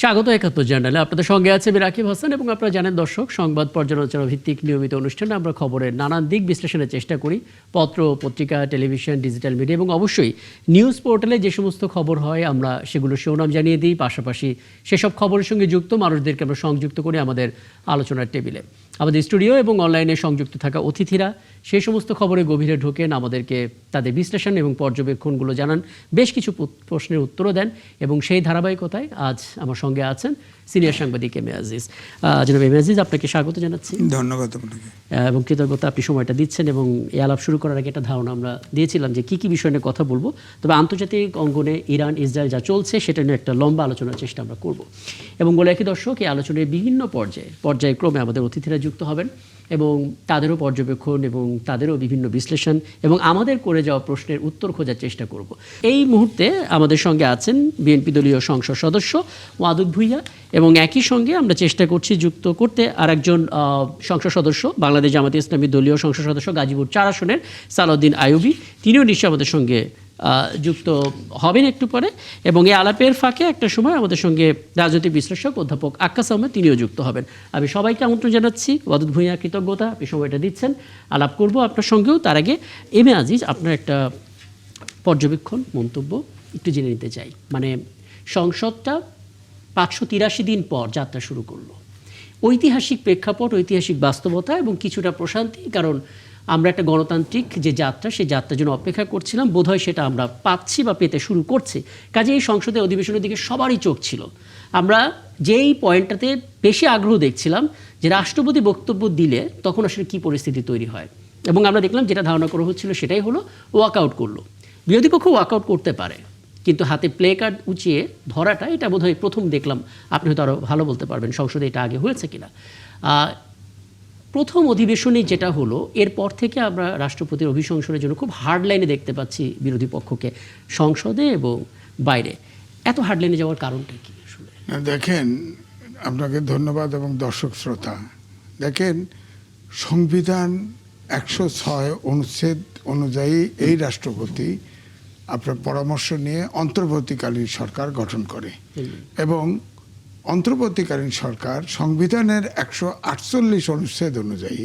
স্বাগত ৭১ জার্নালে। আপনাদের সঙ্গে আছে আমি রাকিব হাসান এবং আপনারা জানেন দর্শক, সংবাদ পর্যালোচনা ভিত্তিক নিয়মিত অনুষ্ঠানে আমরা খবরের নানান দিক বিশ্লেষণের চেষ্টা করি। পত্র, পত্রিকা, টেলিভিশন, ডিজিটাল মিডিয়া এবং অবশ্যই নিউজ পোর্টালে যে সমস্ত খবর হয় আমরা সেগুলো শিরোনাম জানিয়ে দিই। পাশাপাশি সেসব খবরের সঙ্গে যুক্ত মানুষদেরকে আমরা সংযুক্ত করি আমাদের আলোচনার টেবিলে। আমাদের স্টুডিও এবং অনলাইনে সংযুক্ত থাকা অতিথিরা সেই সমস্ত খবরে গভীরে ঢোকেন, আমাদেরকে তাদের বিশ্লেষণ এবং পর্যবেক্ষণগুলো জানান, বেশ কিছু প্রশ্নের উত্তরও দেন এবং সেই ধারাবাহিকতায় আজ আমার সঙ্গে আছেন সিনিয়র সাংবাদিক এম এ আজিজ। জনাব এম এ আজিজ, আপনাকে স্বাগত জানাচ্ছি। ধন্যবাদ আপনাকে এবং কৃতজ্ঞতা আপনি সময়টা দিচ্ছেন। এবং এই আলাপ শুরু করার আগে একটা ধারণা আমরা দিয়েছিলাম যে কী কী বিষয় নিয়ে কথা বলবো, তবে আন্তর্জাতিক অঙ্গনে ইরান ইসরায়েল যা চলছে সেটা নিয়ে একটা লম্বা আলোচনার চেষ্টা আমরা করব। এবং বলে রাখি দর্শক, এই আলোচনায় বিভিন্ন পর্যায়ক্রমে আমাদের অতিথিরা যুক্ত হবেন এবং তাদেরও পর্যবেক্ষণ এবং তাদেরও বিভিন্ন বিশ্লেষণ এবং আমাদের করে যাওয়া প্রশ্নের উত্তর খোঁজার চেষ্টা করব। এই মুহূর্তে আমাদের সঙ্গে আছেন বিএনপি দলীয় সংসদ সদস্য ওয়াদুদ ভূঁইয়া এবং একই সঙ্গে আমরা চেষ্টা করছি যুক্ত করতে আরেকজন সংসদ সদস্য, বাংলাদেশ জামাতে ইসলামী দলীয় সংসদ সদস্য গাজীপুর ৪ আসনের সালাউদ্দিন আইয়ুবী, তিনিও নিশ্চয়ই আমাদের সঙ্গে যুক্ত হবেন একটু পরে। এবং এই আলাপের ফাঁকে একটা সময় আমাদের সঙ্গে রাজনৈতিক বিশ্লেষক অধ্যাপক আক্কাস আহমেদ, তিনিও যুক্ত হবেন। আমি সবাইকে আমন্ত্রণ জানাচ্ছি। ওয়াদুদ ভূঁইয়া, কৃতজ্ঞতা, আপনি সময়টা দিচ্ছেন, আলাপ করব আপনার সঙ্গেও। তার আগে এম এ আজিজ, আপনার একটা পর্যবেক্ষণ, মন্তব্য একটু জেনে নিতে চাই। মানে সংসদটা ৫৮৩ দিন পর যাত্রা শুরু করলো। ঐতিহাসিক প্রেক্ষাপট, ঐতিহাসিক বাস্তবতা এবং কিছুটা প্রশান্তি, কারণ আমরা একটা গণতান্ত্রিক যে যাত্রা, সেই যাত্রার জন্য অপেক্ষা করছিলাম, বোধহয় সেটা আমরা পাচ্ছি বা পেতে শুরু করছে। কাজে এই সংসদের অধিবেশনের দিকে সবারই চোখ ছিল। আমরা যেই পয়েন্টটাতে বেশি আগ্রহ দেখছিলাম যে রাষ্ট্রপতি বক্তব্য দিলে তখন আসলে কী পরিস্থিতি তৈরি হয়, এবং আমরা দেখলাম যেটা ধারণা করা হচ্ছিল সেটাই হলো, ওয়াকআউট করলো। বিরোধী পক্ষ ওয়াকআউট করতে পারে, কিন্তু হাতে প্লে কার্ড উঁচিয়ে ধরাটা, এটা বোধহয় প্রথম দেখলাম। আপনি হয়তো আরও ভালো বলতে পারবেন সংসদে এটা আগে হয়েছে কিনা। প্রথম অধিবেশনে যেটা হলো, এরপর থেকে আমরা রাষ্ট্রপতির অভিশংসনের জন্য খুব হার্ড লাইনে দেখতে পাচ্ছি বিরোধী পক্ষকে সংসদে এবং বাইরে। এত হার্ড লাইনে যাওয়ার কারণটা কি আসলে? দেখেন, আপনাকে ধন্যবাদ এবং দর্শক শ্রোতা। দেখেন, সংবিধান ১০৬ অনুচ্ছেদ অনুযায়ী এই রাষ্ট্রপতি আপনার পরামর্শ নিয়ে অন্তর্বর্তীকালীন সরকার গঠন করে এবং অন্তর্বর্তীকালীন সরকার সংবিধানের ১৪৮ অনুচ্ছেদ অনুযায়ী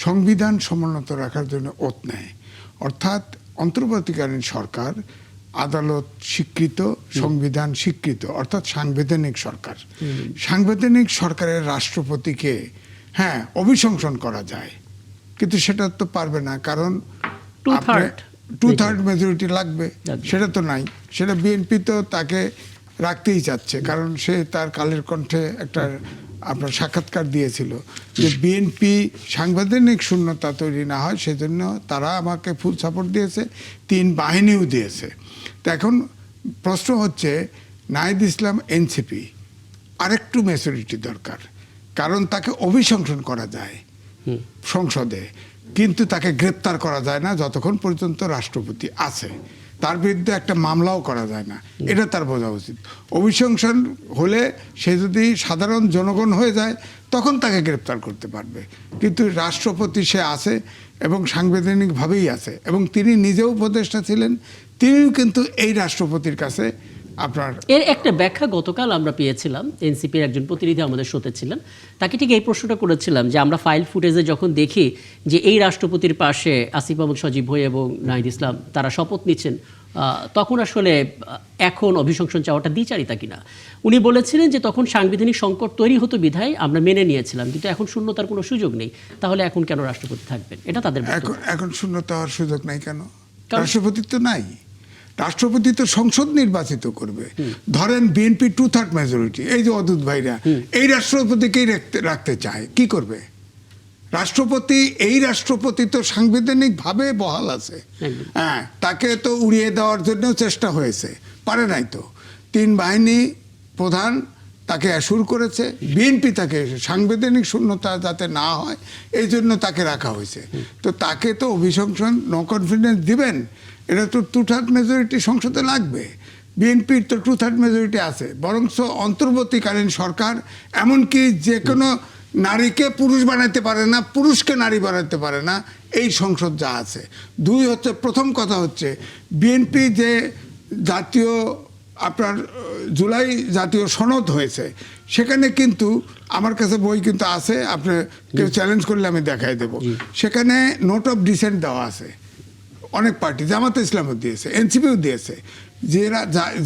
সংবিধান সমুন্নত রাখার জন্য ওত নেয়। অর্থাৎ অন্তর্বর্তীকালীন সরকার আদালত স্বীকৃত, সংবিধান স্বীকৃত, অর্থাৎ সাংবিধানিক সরকার। সাংবিধানিক সরকারের রাষ্ট্রপতিকে অভিশংসন করা যায়, কিন্তু সেটা তো পারবে না, কারণ টু থার্ড মেজরিটি লাগবে। সেটা তো নাই। সেটা বিএনপি তো তাকে রাখতেই চাচ্ছে, কারণ সে তার কালের কণ্ঠে একটা আপনার সাক্ষাৎকার দিয়েছিল যে বিএনপি সাংবিধানিক শূন্যতা তৈরি না হয় সেজন্য তারা আমাকে ফুল সাপোর্ট দিয়েছে, ৩ বাহিনীও দিয়েছে। তো এখন প্রশ্ন হচ্ছে, নাহিদ ইসলাম এনসিপি আরেকটু মেজরিটি দরকার, কারণ তাকে অভিশংসন করা যায় সংসদে, কিন্তু তাকে গ্রেপ্তার করা যায় না যতক্ষণ পর্যন্ত রাষ্ট্রপতি আছে। তার বিরুদ্ধে একটা মামলাও করা যায় না, এটা তার বোঝা উচিত। অভিশংসন হলে সে যদি সাধারণ জনগণ হয়ে যায় তখন তাকে গ্রেপ্তার করতে পারবে, কিন্তু রাষ্ট্রপতি সে আছে এবং সাংবিধানিকভাবেই আছে, এবং তিনি নিজেও উপদেষ্টা ছিলেন। তিনিও কিন্তু এই রাষ্ট্রপতির কাছে আপনার এর একটা ব্যাখ্যা গতকাল আমরা পেয়েছিলাম। এনসিপির একজন প্রতিনিধি আমাদের শোতে ছিলেন, তাকে ঠিক এই প্রশ্নটা করেছিলাম যে আমরা ফাইল ফুটেজে যখন দেখি যে এই রাষ্ট্রপতির পাশে আসিফ মাহমুদ সজীব ভুঁইয়া এবং নাহিদ ইসলাম তারা শপথ নিচ্ছেন, তখন আসলে এখন অভিশংসন চাওয়াটা দ্বিচারিতা কিনা। উনি বলেছিলেন যে তখন সাংবিধানিক সংকট তৈরি হতো বিধায় আমরা মেনে নিয়েছিলাম, কিন্তু এখন শূন্যতার কোনো সুযোগ নেই। তাহলে এখন কেন রাষ্ট্রপতি থাকবেন? এটা তাদের এখন শূন্যতা হওয়ার সুযোগ নাই কেন? রাষ্ট্রপতি তো নাই। রাষ্ট্রপতি তো সংসদ নির্বাচিত করবে। ধরেন বিএনপি 2/3 মেজরিটি, এই যে অদূত ভাইরা এই রাষ্ট্রপতিকেই রাখতে চায়, কি করবে? এই রাষ্ট্রপতি তো সাংবিধানিকভাবে বহাল আছে। তাকে তো উড়িয়ে দেওয়ার জন্য চেষ্টা হয়েছে, পারে নাই তো। 3 বাহিনী প্রধান তাকে অ্যাসুর করেছে, বিএনপি তাকে সাংবিধানিক শূন্যতা যাতে না হয় এই জন্য তাকে রাখা হয়েছে। তো তাকে তো অভিশংসন নো কনফিডেন্স দিবেন, এটা তো 2/3 মেজরিটি সংসদে লাগবে। বিএনপির তো 2/3 মেজরিটি আছে, বরঞ্চ অন্তর্বর্তীকালীন সরকার এমনকি যে কোনো নারীকে পুরুষ বানাতে পারে না, পুরুষকে নারী বানাতে পারে না, এই সংসদ যা আছে। 2 হচ্ছে, প্রথম কথা হচ্ছে বিএনপি যে জাতীয় আপনার জুলাই জাতীয় সনদ হয়েছে, সেখানে কিন্তু আমার কাছে বই কিন্তু আছে, আপনি কেউ চ্যালেঞ্জ করলে আমি দেখাই দেব। সেখানে নোট অফ ডিসেন্ট দেওয়া আছে, অনেক পার্টি, জামাতে ইসলামও দিয়েছে, এনসিপিও দিয়েছে,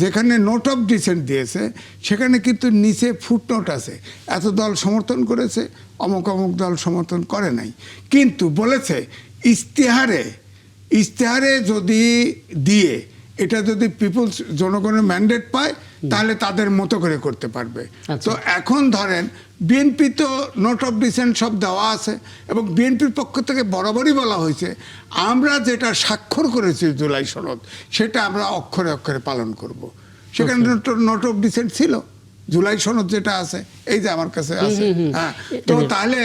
যেখানে নোট অফ ডিসেন্ট দিয়েছে সেখানে কিন্তু নিচে ফুটনোট আছে, এত দল সমর্থন করেছে, অমুক অমুক দল সমর্থন করে নাই, কিন্তু বলেছে ইশতেহারে যদি দিয়ে এটা যদি পিপলস জনগণের ম্যান্ডেট পায় তাহলে তাদের মতো করে করতে পারবে। তো এখন ধরেন বিএনপি তো নোট অফ ডিসেন্ট সব দেওয়া আছে, এবং বিএনপির পক্ষ থেকে বরাবরই বলা হয়েছে আমরা যেটা স্বাক্ষর করেছি জুলাই সনদ সেটা আমরা অক্ষরে অক্ষরে পালন করব। সেখানে নোট অফ ডিসেন্ট ছিল, জুলাই সনদ যেটা আছে এই যে আমার কাছে আছে। হ্যাঁ, তো তাহলে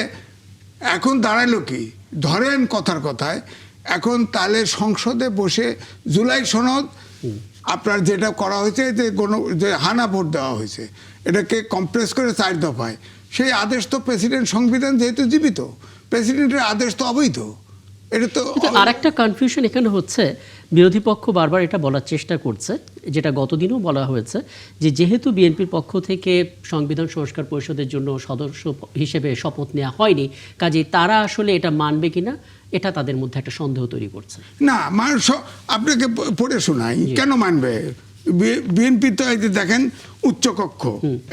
এখন দাঁড়ালো কি, ধরেন কথার কথায় এখন তাহলে সংসদে বসে জুলাই সনদ আপনার যেটা করা হয়েছে যে হানা ভোট দেওয়া হয়েছে এটাকে কম্প্রেস করে 4 দফায়, সেই আদেশ তো প্রেসিডেন্ট, সংবিধান যেহেতু জীবিত, প্রেসিডেন্টের আদেশ তো অবৈধ। এটা তো আরেকটা কনফিউশন এখানে হচ্ছে, বিরোধী পক্ষ বারবার এটা বলার চেষ্টা করছে, যেটা গতদিনও বলা হয়েছে, যে যেহেতু বিএনপির পক্ষ থেকে সংবিধান সংস্কার পরিষদের জন্য সদস্য হিসেবে শপথ নেওয়া হয়নি, কাজে তারা আসলে এটা মানবে কিনা এটা তাদের মধ্যে একটা সন্দেহ তৈরি করছে। না, আপনাকে পড়ে শোনাই, কেন মানবে? বিএনপি তো এই যে দেখেন উচ্চকক্ষ,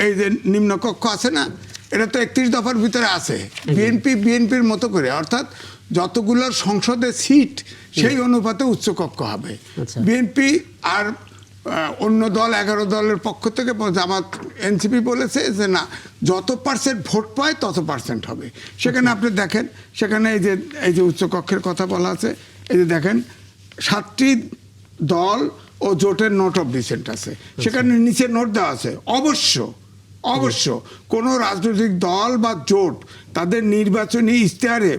এই যে নিম্নকক্ষ আছে না, এটা তো 31 দফার ভিতরে আছে। বিএনপির মতো করে, অর্থাৎ যতগুলো সংসদে সিট সেই অনুপাতে উচ্চকক্ষ হবে। বিএনপি আর অন্য দল 11 দলের পক্ষ থেকে জামাত এনসিপি বলেছে যে না, যত পার্সেন্ট ভোট পায় তত পার্সেন্ট হবে। সেখানে আপনি দেখেন, সেখানে এই যে উচ্চকক্ষের কথা বলা আছে, এই যে দেখেন 7টি দল ও জোটের নোট অফ ডিসেন্ট আছে, সেখানে নিচে নোট দেওয়া আছে অবশ্য কোনো রাজনৈতিক দল বা জোট তাদের নির্বাচনী ইশতেহারে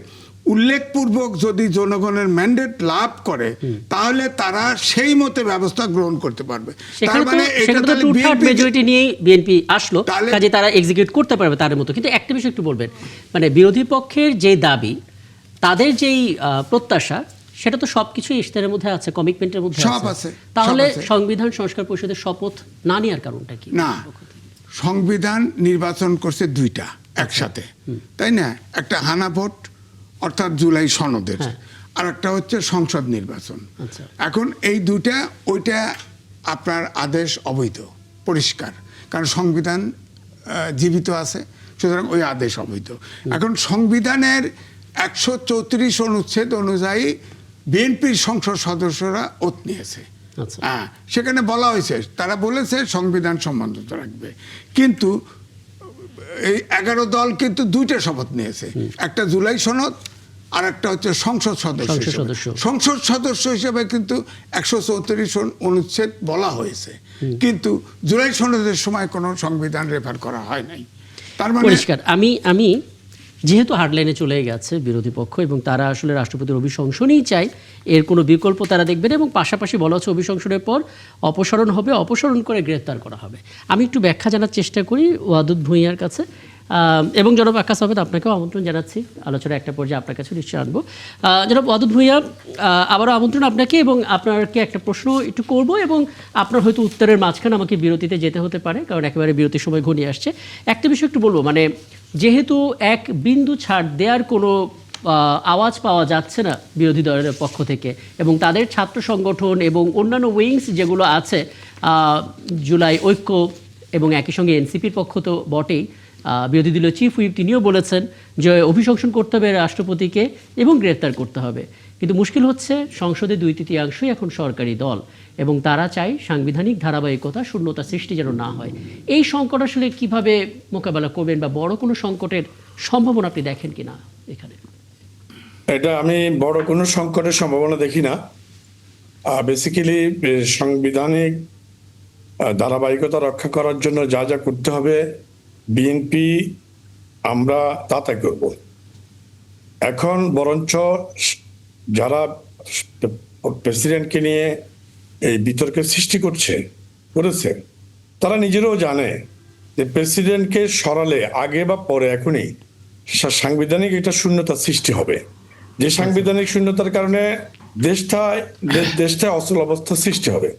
উল্লেখপূর্বক যদি জনগণের ম্যান্ডেট লাভ করে তাহলে তারা সেই মতে ব্যবস্থা গ্রহণ করতে পারবে। তার মানে এটা তো মেজরিটি নিয়ে বিএনপি আসলো, কাজে তারা এক্সিকিউট করতে পারবে তার মতো। কিন্তু একটা বিষয় একটু বলবেন, মানে বিরোধী পক্ষের যে দাবি, তাদের যেই প্রত্যাশা, সেটা তো সবকিছু ইশতেহারের মধ্যে আছে, কমিটমেন্টের মধ্যে আছে। তাহলে সংবিধান সংস্কার পরিষদের শপথ না নেওয়ার কারণটা কি? না, সংবিধান নির্বাচন করছে 2টা একসাথে, তাই না? একটা হানা ভোট অর্থাৎ জুলাই সনদের, আর একটা হচ্ছে সংসদ নির্বাচন। এখন এই দুটা, ওইটা আপনার আদেশ অবৈধ, পরিষ্কার, কারণ সংবিধান জীবিত আছে, সুতরাং ওই আদেশ অবৈধ। এখন সংবিধানের 134 অনুচ্ছেদ অনুযায়ী বিএনপির সংসদ সদস্যরা ওত নিয়েছে। সেখানে বলা হয়েছে, তারা বলেছে সংবিধান সম্মানিত রাখবে, কিন্তু এই 11 দল কিন্তু 2টা শপথ নিয়েছে, একটা জুলাই সনদ আর একটা হচ্ছে সংসদ সদস্য হিসেবে কিন্তু 134 অনুচ্ছেদ বলা হয়েছে, কিন্তু জুলাই সনদের সময় কোনো সংবিধান রেফার করা হয় নাই। তার মানে পরিষ্কার, আমি যেহেতু হার্ডলাইনে চলে গেছে বিরোধী পক্ষ এবং তারা আসলে রাষ্ট্রপতির অভিশংসনই চায়, এর কোনো বিকল্প তারা দেখবে না, এবং পাশাপাশি বলা হচ্ছে অভিশংসনের পর অপসারণ হবে, অপসারণ করে গ্রেফতার করা হবে। আমি একটু ব্যাখ্যা জানার চেষ্টা করি ওয়াদুদ ভূঁইয়ার কাছে, এবং জনাব আক্কাস আহমেদ আপনাকেও আমন্ত্রণ জানাচ্ছি, আলোচনা একটা পর্যায়ে আপনার কাছে নিশ্চয়ই আনবো। জনাব ওয়াদুদ ভূঁইয়া, আবারও আমন্ত্রণ আপনাকে, এবং আপনাকে একটা প্রশ্ন একটু করব, এবং আপনার হয়তো উত্তরের মাঝখানে আমাকে বিরতিতে যেতে হতে পারে, কারণ একেবারে বিরতির সময় ঘনিয়ে আসছে। একটা বিষয় একটু বলবো, মানে যেহেতু এক বিন্দু ছাড় দেওয়ার কোনো আওয়াজ পাওয়া যাচ্ছে না বিরোধী দলের পক্ষ থেকে, এবং তাদের ছাত্র সংগঠন এবং অন্যান্য উইংস যেগুলো আছে, জুলাই ঐক্য এবং একই সঙ্গে এনসিপির পক্ষ তো বটেই, বিরোধী দলীয় চিফ হুইপ তিনিও বলেছেন যে অভিশংসন করতে হবে রাষ্ট্রপতিকে এবং গ্রেফতার করতে হবে। কিন্তু মুশকিল হচ্ছে সংসদে 2/3 এখন সরকারি দল, এবং তারা চায় সাংবিধানিক ধারাবাহিকতা, শূন্যতা সৃষ্টি যেন না হয়। এই সংকট আসলে কিভাবে মোকাবেলা করবেন, বা বড় কোনো সংকটের সম্ভাবনা আপনি দেখেন কিনা এখানে? এটা আমি বড় কোনো সংকটের সম্ভাবনা দেখি না। বেসিক্যালি সাংবিধানিক ধারাবাহিকতা রক্ষা করার জন্য যা যা করতে হবে বিএনপি আমরা তাই করব। এখন বরঞ্চ যারা প্রেসিডেন্টকে নিয়ে এই বিতর্কের সৃষ্টি করেছে তারা নিজেরাও জানে যে প্রেসিডেন্টকে সরালে আগে বা পরে এখনই সাংবিধানিক একটা শূন্যতা সৃষ্টি হবে, যে সাংবিধানিক শূন্যতার কারণে দেশটায় অচল অবস্থা সৃষ্টি হবে।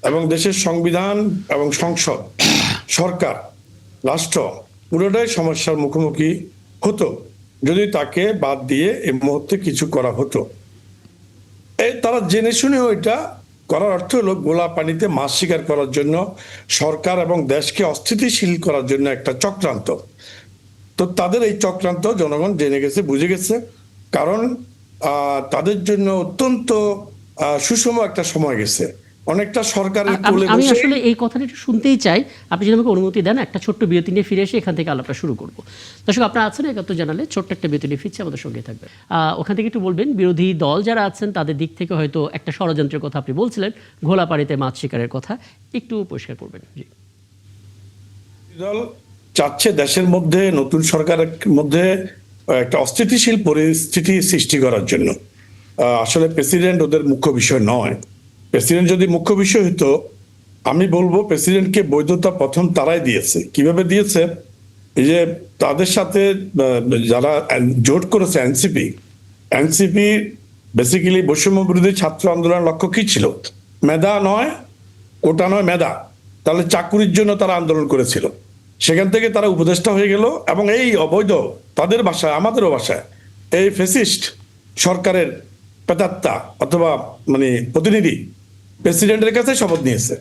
এবং দেশের সংবিধান এবং সংসদ, সরকার, রাষ্ট্র পুরোটাই সমস্যার মুখোমুখি হতো যদি তাকে বাদ দিয়ে এই মুহূর্তে কিছু করা হতো। তারা জেনে শুনেও এটা করার অর্থ হলো গোলা পানিতে মাছ শিকার করার জন্য, সরকার এবং দেশকে অস্থিতিশীল করার জন্য একটা চক্রান্ত। তো তাদের এই চক্রান্ত জনগণ জেনে গেছে, বুঝে গেছে, কারণ তাদের জন্য অত্যন্ত সুষম একটা সময় গেছে। অনেকটা সরকারের কোলে আমি বসে। আসলে এই কথাটা একটু শুনতেই চাই, আপনি যদি আমাকে অনুমতি দেন একটা ছোট্ট বিরতি নিয়ে ফিরে এসে এখান থেকে আলাপটা শুরু করবো। দর্শক আপনারা আছেন ৭১ জানালে, ছোট্ট একটা বিরতি নিয়ে ফিরছে, আমাদের সঙ্গে থাকবে। ওখান থেকে একটু বলবেন বিরোধী দল যারা আছেন তাদের দিক থেকে হয়তো একটা ষড়যন্ত্রের কথা আপনি বলছিলেন, ঘোলা পানিতে মাছ শিকারের কথা একটু পরিষ্কার করবেন। জি, দল চাচ্ছে দেশের মধ্যে নতুন সরকারের মধ্যে একটা অস্থিতিশীল পরিস্থিতি সৃষ্টি করার জন্য। আসলে প্রেসিডেন্ট ওদের মুখ্য বিষয় নয়। প্রেসিডেন্ট যদি মুখ্য বিষয় হতো, আমি বলবো প্রেসিডেন্টকে বৈধতা প্রথম তারাই দিয়েছে। কিভাবে দিয়েছে? এই যে তাদের সাথে যারা জোট করেছে এনসিপি বেসিক্যালি বৈষম্য বিরোধী ছাত্র আন্দোলনের লক্ষ্য কি ছিল? মেধা নয়, কোটা নয়, মেধা। তাহলে চাকুরির জন্য তারা আন্দোলন করেছিল। সেখান থেকে তারা উপদেষ্টা হয়ে গেল এবং এই অবৈধ, তাদের ভাষায় আমাদেরও ভাষায়, এই ফেসিস্ট সরকারের প্রেতাত্মা অথবা মানে প্রতিনিধি প্রেসিডেন্টের কাছে শপথ নিয়েছে।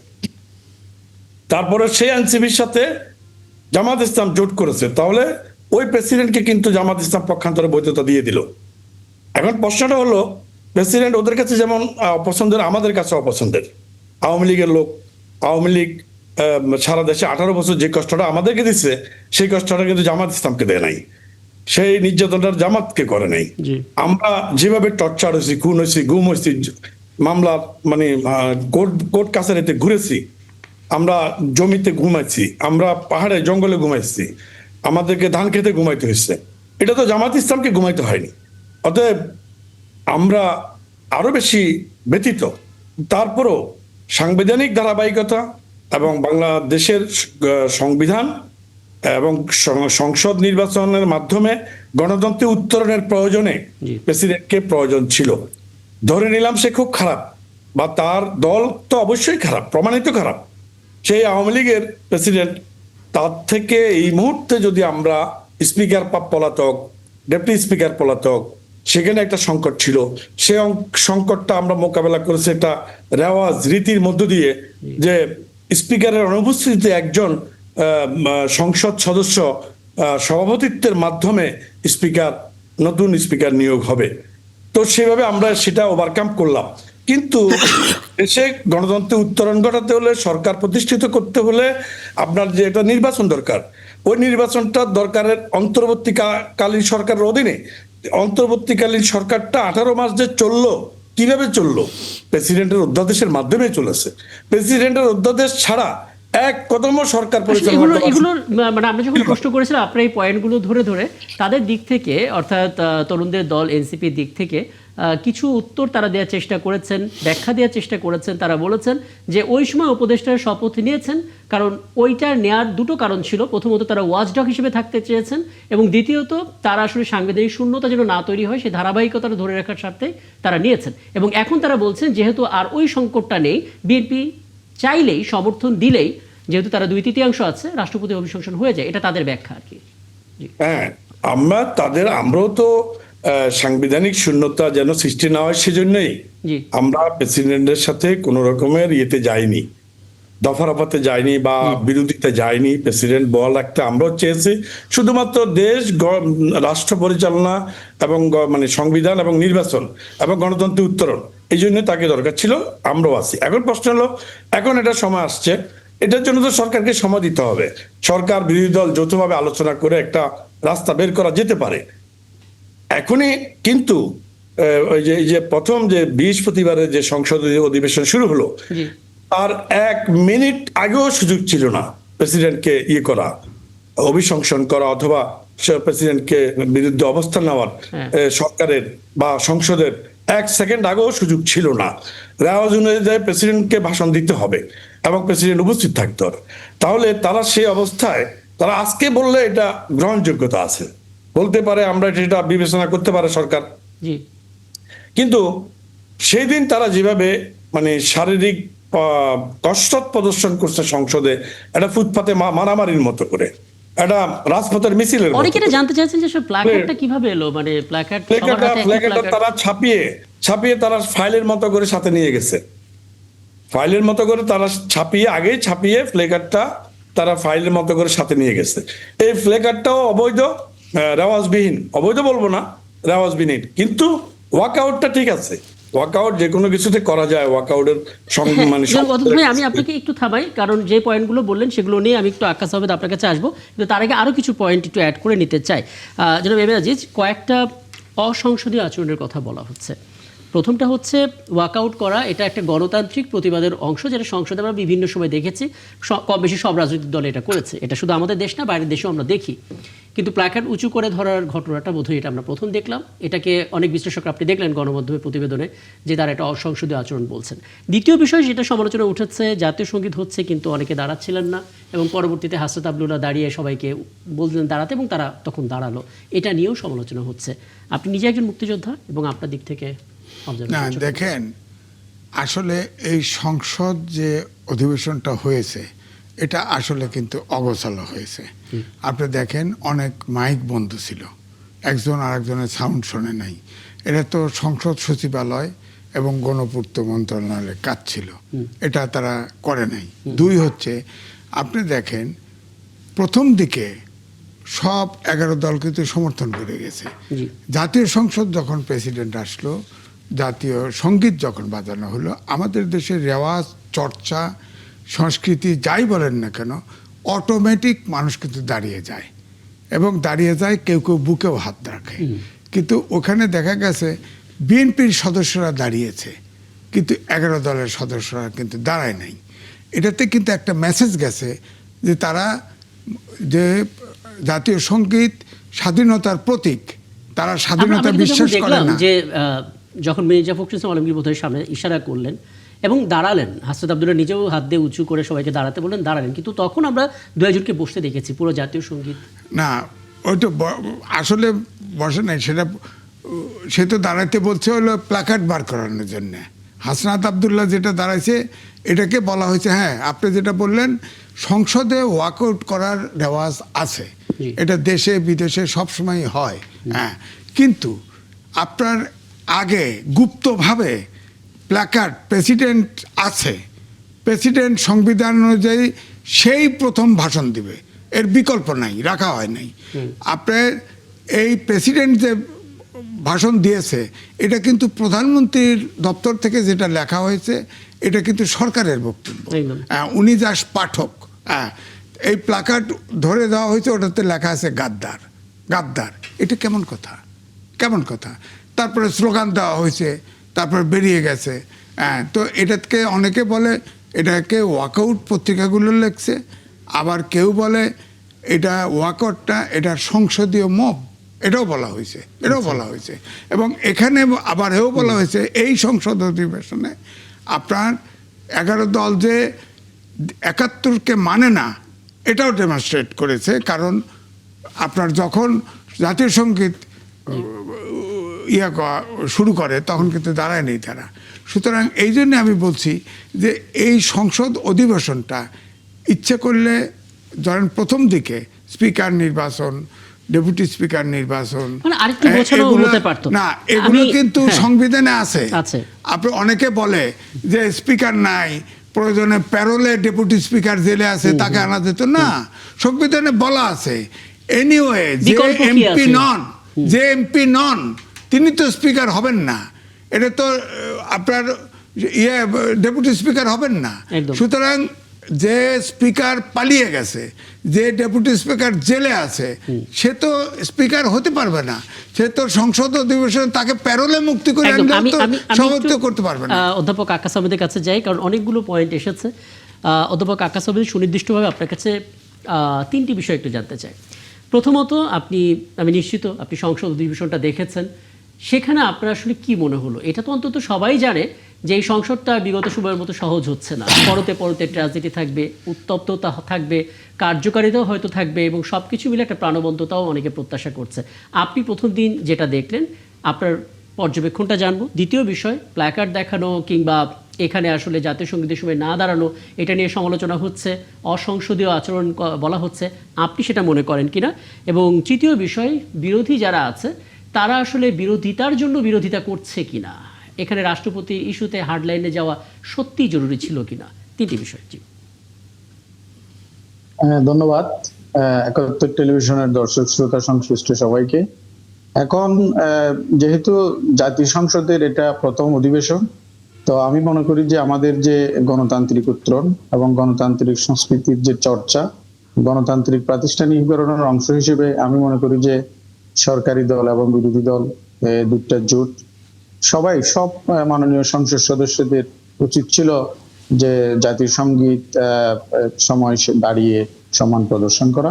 তারপরে সেই এনসিপির সাথে জামাত ইসলাম জোট করেছে, তাহলে ওই প্রেসিডেন্টকে কিন্তু জামাত ইসলাম পক্ষান্তরে বৈধতা দিয়ে দিল। এখন প্রশ্নটা হলো, প্রেসিডেন্ট ওদের কাছে যেমন অপছন্দের, আমাদের কাছে অপছন্দের। আওয়ামী লীগের লোক, আওয়ামী লীগ সারা দেশে 18 বছর যে কষ্টটা আমাদেরকে দিচ্ছে, সেই কষ্টটা কিন্তু জামাত ইসলামকে দেয় নাই, সেই নির্যাতনটা জামাতকে করে নাই। আমরা যেভাবে টর্চার হয়েছি, খুন হয়েছি, গুম হয়েছি, মামলা মানে কোর্ট কাছারিতে ঘুরেছি, আমরা জমিতে ঘুমাইছি, আমরা পাহাড়ে জঙ্গলে ঘুমাইছি, আমাদেরকে ধান খেতে ঘুমাইতে হয়েছে, এটা তো জামাত ইসলামকে ঘুমাইতে হয়নি। অতএব আমরা আরো বেশি ব্যতীত। তারপরও সাংবিধানিক ধারাবাহিকতা এবং বাংলাদেশের সংবিধান এবং সংসদ নির্বাচনের মাধ্যমে গণতন্ত্রে উত্তরণের প্রয়োজনে প্রেসিডেন্টকে প্রয়োজন ছিল। ধরে নিলাম সে খুব খারাপ, বা তার দল তো অবশ্যই খারাপ, প্রমাণিত খারাপ, সেই আওয়ামী লীগের প্রেসিডেন্ট। তার থেকে এই মুহূর্তে যদি আমরা স্পিকার পলাতক, ডেপুটি স্পিকার পলাতক, সেখানে একটা সংকট ছিল, সেই সংকটটা আমরা মোকাবেলা করেছি একটা রেওয়াজ রীতির মধ্য দিয়ে, যে স্পিকারের অনুপস্থিতিতে একজন সংসদ সদস্য সভাপতিত্বের মাধ্যমে নতুন স্পিকার নিয়োগ হবে। তো সেভাবে আমরা সেটা ওভারকাম করলাম। কিন্তু দেশে গণতন্ত্রে উত্তরণ ঘটাতে হলে, সরকার প্রতিষ্ঠিত করতে হলে আপনার যে এটা নির্বাচন দরকার, ওই নির্বাচনটা দরকারের অন্তর্বর্তীকালীন সরকারের অধীনে। অন্তর্বর্তীকালীন সরকারটা 18 মাস যে চললো, কিভাবে চললো? প্রেসিডেন্টের অধ্যাদেশের মাধ্যমে চলেছে। প্রেসিডেন্টের অধ্যাদেশ ছাড়া এক কদমও সরকার পরিচালনা। এগুলো মানে আমরা যখন প্রশ্ন করেছিলাম আপনার এই পয়েন্টগুলো ধরে ধরে, তাদের দিক থেকে অর্থাৎ তরুণদের দল এনসিপির দিক থেকে কিছু উত্তর তারা দেওয়ার চেষ্টা করেছেন, ব্যাখ্যা দেওয়ার চেষ্টা করেছেন। তারা বলেছেন যে ওই সময় উপদেষ্টার শপথ নিয়েছেন কারণ ওইটা নেয়ার দুটো কারণ ছিল। প্রথমত তারা ওয়াচডগ হিসেবে থাকতে চেয়েছেন, এবং দ্বিতীয়ত তারা আসলে সাংবিধানিক শূন্যতা যেন না তৈরি হয় সেই ধারাবাহিকতাটা ধরে রাখার স্বার্থে তারা নিয়েছেন। এবং এখন তারা বলছেন যেহেতু আর ওই সংকটটা নেই, বিএনপি চাইলেই, সমর্থন দিলেই, যেহেতু তারা 2/3 আছে, রাষ্ট্রপতি অভিশংসন হয়ে যায়। এটা তাদের ব্যাখ্যা আর কি। হ্যাঁ, আমরাও তো সাংবিধানিক শূন্যতা যেন সৃষ্টি না হয় সেজন্যই আমরা প্রেসিডেন্টের সাথে কোন রকমের ইয়েতে যাইনি, দফারফাতে যাইনি বা বিরোধিতা যাইনি। প্রেসিডেন্ট বল একটা আমরাও চেয়েছি, শুধুমাত্র দেশ রাষ্ট্র পরিচালনা এবং মানে সংবিধান এবং নির্বাচন এবং গণতন্ত্রের উত্তরণ, এই জন্য তাকে দরকার ছিল। আমরাও আছি। এখন প্রশ্ন হলো, এখন এটা সময় আসছে, এটার জন্য তো সরকারকে সময় দিতে হবে। সরকার বিরোধী দল যৌথভাবে আলোচনা করে একটা রাস্তা বের করা যেতে পারে এখনই। কিন্তু ওই যে প্রথম যে বৃহস্পতিবারে যে সংসদীয় অধিবেশন শুরু হলো, আর 1 মিনিট আগেও সুযোগ ছিল না প্রেসিডেন্টকে করা, অভিশংসন করা, অথবা প্রেসিডেন্টকে বিরুদ্ধে অবস্থান নেওয়ার সরকারের বা সংসদের 1 সেকেন্ড আগেও সুযোগ ছিল না। রেওয়াজ অনুযায়ী প্রেসিডেন্টকে ভাষণ দিতে হবে এবং প্রেসিডেন্ট উপস্থিত থাকতে হবে। তাহলে তারা সেই অবস্থায়, তারা আজকে বললে এটা গ্রহণযোগ্যতা আছে, বলতে পারে, আমরা এটা বিবেচনা করতে পারে সরকার। কিন্তু সেই দিন তারা যেভাবে মানে শারীরিক কসরত প্রদর্শন করছে সংসদে, একটা ফুটপাতে মারামারির মতো করে, একটা রাজপথের মিছিলের মতো অনেকে এটা করে। জানতে চাইছেন যে আসলে প্ল্যাকার্ডটা কিভাবে এলো, মানে প্ল্যাকার্ড সবার হাতে একই প্ল্যাকার্ডটা প্ল্যাকার্ড। তারা ছাপিয়ে তারা ফাইলের মতো করে সাথে নিয়ে গেছে। ফাইলের মতো করে তারা ছাপিয়ে প্ল্যাকার্ডটা তারা ফাইলের মতো করে সাথে নিয়ে গেছে। এই প্ল্যাকার্ডটাও অবৈধ, রেওয়াজবিহীন, অবৈধ বলবো না, রেওয়াজবিহীন, কিন্তু ওয়াকআউটটা ঠিক আছে। ওয়াকআউট যে কোনো কিছুতে করা যায়, ওয়াকআউটের মানে অদ্ভুত ভাই, আমি আপনাকে একটু থামাই, কারণ যে পয়েন্টগুলো বললেন সেগুলো নিয়ে আমি একটু আকাশ আহমেদ আপনার কাছে আসবো, কিন্তু তার আগে আরও কিছু পয়েন্ট একটু অ্যাড করে নিতে চাই। জনাব এম এ আজিজ, কয়েকটা অসংসদীয় আচরণের কথা বলা হচ্ছে। প্রথমটা হচ্ছে ওয়াকআউট করা, এটা একটা গণতান্ত্রিক প্রতিবাদের অংশ, যেটা সংসদে আমরা বিভিন্ন সময় দেখেছি, কম বেশি সব রাজনৈতিক দল এটা করেছে। এটা শুধু আমাদের দেশ না, বাইরের দেশেও আমরা দেখি। কিন্তু প্ল্যাকার্ড উঁচু করে ধরার ঘটনাটা বোধহয় এটা আমরা প্রথম দেখলাম। এটাকে অনেক বিশ্লেষক আপনি দেখলেন গণমাধ্যমে প্রতিবেদনে যে তারা এটা অসংসদীয় আচরণ বলছেন। দ্বিতীয় বিষয় যেটা সমালোচনা উঠেছে, জাতীয় সঙ্গীত হচ্ছে কিন্তু অনেকে দাঁড়াচ্ছিলেন না, এবং পরবর্তীতে হাসরত আবদুল্লাহ দাঁড়িয়ে সবাইকে বললেন দাঁড়াতে, এবং তারা তখন দাঁড়ালো। এটা নিয়েও সমালোচনা হচ্ছে। আপনি নিজে একজন মুক্তিযোদ্ধা এবং আপনার দিক থেকে না, দেখেন, আসলে এই সংসদ যে অধিবেশনটা হয়েছে এটা আসলে কিন্তু অগোছালো হয়েছে। আপনি দেখেন অনেক মাইক বন্ধ ছিল, একজন আরেকজনের সাউন্ড শোনে নাই। এটা তো সংসদ সচিবালয় এবং গণপূর্ত মন্ত্রণালয়ের কাজ ছিল, এটা তারা করে নাই। দুই হচ্ছে, আপনি দেখেন প্রথম দিকে সব 11 দল কিন্তু সমর্থন করে গেছে। জাতীয় সংসদ যখন প্রেসিডেন্ট আসলো, জাতীয় সঙ্গীত যখন বাজানো হলো, আমাদের দেশের রেওয়াজ, চর্চা, সংস্কৃতি যাই বলেন না কেন, অটোমেটিক মানুষ কিন্তু দাঁড়িয়ে যায়, এবং দাঁড়িয়ে যায়, কেউ কেউ বুকেও হাত রাখে। কিন্তু ওখানে দেখা গেছে বিএনপির সদস্যরা দাঁড়িয়েছে, কিন্তু 11 দলের সদস্যরা কিন্তু দাঁড়ায় নাই। এটাতে কিন্তু একটা মেসেজ গেছে যে তারা, যে জাতীয় সঙ্গীত স্বাধীনতার প্রতীক, তারা স্বাধীনতা বিশ্বাস করে না। যে যখন মির্জা ফখরুল ইসলাম আলমগীর বোধহয় সামনে ইশারা করলেন এবং দাঁড়ালেন, হাসরত আবদুল্লাহ নিজেও হাত দিয়ে উঁচু করে সবাইকে দাঁড়াতে বললেন, দাঁড়ালেন, কিন্তু তখন আমরা দু একজনকে বসতে দেখেছি পুরো জাতীয় সঙ্গীত। না, ওই তো আসলে বসে নাই, সেটা সে তো দাঁড়াতে বলছে হলো প্ল্যাকার্ড বার করানোর জন্য। হাসনাত আবদুল্লাহ যেটা দাঁড়াইছে এটাকে বলা হয়েছে, হ্যাঁ আপনি যেটা বললেন, সংসদে ওয়াকআউট করার রেওয়াজ আছে, এটা দেশে বিদেশে সবসময় হয়। হ্যাঁ, কিন্তু আপনার আগে গুপ্তভাবে প্ল্যাকার্ড, প্রেসিডেন্ট আছে, প্রেসিডেন্ট সংবিধান অনুযায়ী সেই প্রথম ভাষণ দিবে, এর বিকল্প নাই, রাখা হয় নাই। আপনার এই প্রেসিডেন্ট যে ভাষণ দিয়েছে এটা কিন্তু প্রধানমন্ত্রীর দপ্তর থেকে যেটা লেখা হয়েছে, এটা কিন্তু সরকারের বক্তব্য, উনি যা পাঠক। এই প্ল্যাকার্ড ধরে দেওয়া হয়েছে, ওটাতে লেখা আছে গাদ্দার, গাদ্দার। এটা কেমন কথা, কেমন কথা? তারপরে স্লোগান দেওয়া হয়েছে, তারপরে বেরিয়ে গেছে। তো এটাকে অনেকে বলে এটাকে ওয়াকআউট, পত্রিকাগুলো লেখছে, আবার কেউ বলে এটা ওয়াকআউটটা এটা সংসদীয় মব, এটাও বলা হয়েছে, এটাও বলা হয়েছে। এবং এখানে আবার এও বলা হয়েছে এই সংসদ অধিবেশনে আপনার 11 দল যে 71কে মানে না, এটাও ডেমনস্ট্রেট করেছে। কারণ আপনার যখন জাতীয় সঙ্গীত শুরু করে তখন কিন্তু দাঁড়ায় নেই তারা। সুতরাং এই জন্য আমি বলছি যে এই সংসদ অধিবেশনটা ইচ্ছে করলে, ধরেন প্রথম দিকে স্পিকার নির্বাচন, ডেপুটি স্পিকার নির্বাচন, না, এগুলো কিন্তু সংবিধানে আছে। আপনি অনেকে বলে যে স্পিকার নাই, প্রয়োজনে প্যারোলে ডেপুটি স্পিকার জেলে আছে, তাকে আনা যেত না, সংবিধানে বলা আছে। এনিওয়ে, যে এমপি নন তিনি তো স্পিকার হবেন না, এটা তো আপনার ডেপুটি স্পিকার হবেন না। সুতরাং যে স্পিকার পালিয়ে গেছে, যে ডেপুটি স্পিকার জেলে আছে, সে তো স্পিকার হতে পারবে না, সে তো সংসদ অধিবেশন তাকে প্যারোলে মুক্তি করে সভাপতিত্ব করতে পারবে না। অধ্যাপক আকাশ আহমেদের কাছে যাই, কারণ অনেকগুলো পয়েন্ট এসেছে। অধ্যাপক আকাশ আহমেদ, সুনির্দিষ্টভাবে আপনার কাছে 3টি বিষয় একটু জানতে চাই। প্রথমত, আমি নিশ্চিত আপনি সংসদ অধিবেশনটা দেখেছেন, সেখানে আপনার আসলে কি মনে হলো? এটা তো অন্তত সবাই জানে যে এই সংসদটা বিগত সময়ের মতো সহজ হচ্ছে না, পরতে পরতে ট্র্যাজেডি থাকবে, উত্তপ্ততা থাকবে, কার্যকারিতাও হয়তো থাকবে, এবং সব কিছু মিলে একটা প্রাণবন্ততাও অনেকে প্রত্যাশা করছে। আপনি প্রথম দিন যেটা দেখলেন, আপনার পর্যবেক্ষণটা জানবো। দ্বিতীয় বিষয়, প্ল্যাকার্ড দেখানো কিংবা এখানে আসলে জাতীয় সঙ্গীতের সময় না দাঁড়ানো, এটা নিয়ে সমালোচনা হচ্ছে, অসংসদীয় আচরণ বলা হচ্ছে, আপনি সেটা মনে করেন কিনা? এবং তৃতীয় বিষয়, বিরোধী যারা আছে তারা আসলে বিরোধিতার জন্য বিরোধিতা করছে কিনা, এখানে রাষ্ট্রপতি ইস্যুতে হার্ডলাইনে যাওয়া সত্যিই জরুরি ছিল কিনা, তিনটি বিষয়। জি ধন্যবাদ একাত্তর টেলিভিশনের দর্শক শ্রোতা সংশ্লিষ্ট সবাইকে। এখন যেহেতু জাতীয় সংসদের এটা প্রথম অধিবেশন, তো আমি মনে করি যে আমাদের যে গণতান্ত্রিক উত্তরণ এবং গণতান্ত্রিক সংস্কৃতির যে চর্চা, গণতান্ত্রিক প্রাতিষ্ঠানিকীকরণের অংশ হিসেবে আমি মনে করি যে সরকারি দল এবং বিরোধী দল দুটা জোট সব মাননীয় সংসদ সদস্যদের উচিত ছিল যে জাতীয় সঙ্গীত সময় দাঁড়িয়ে সম্মান প্রদর্শন করা।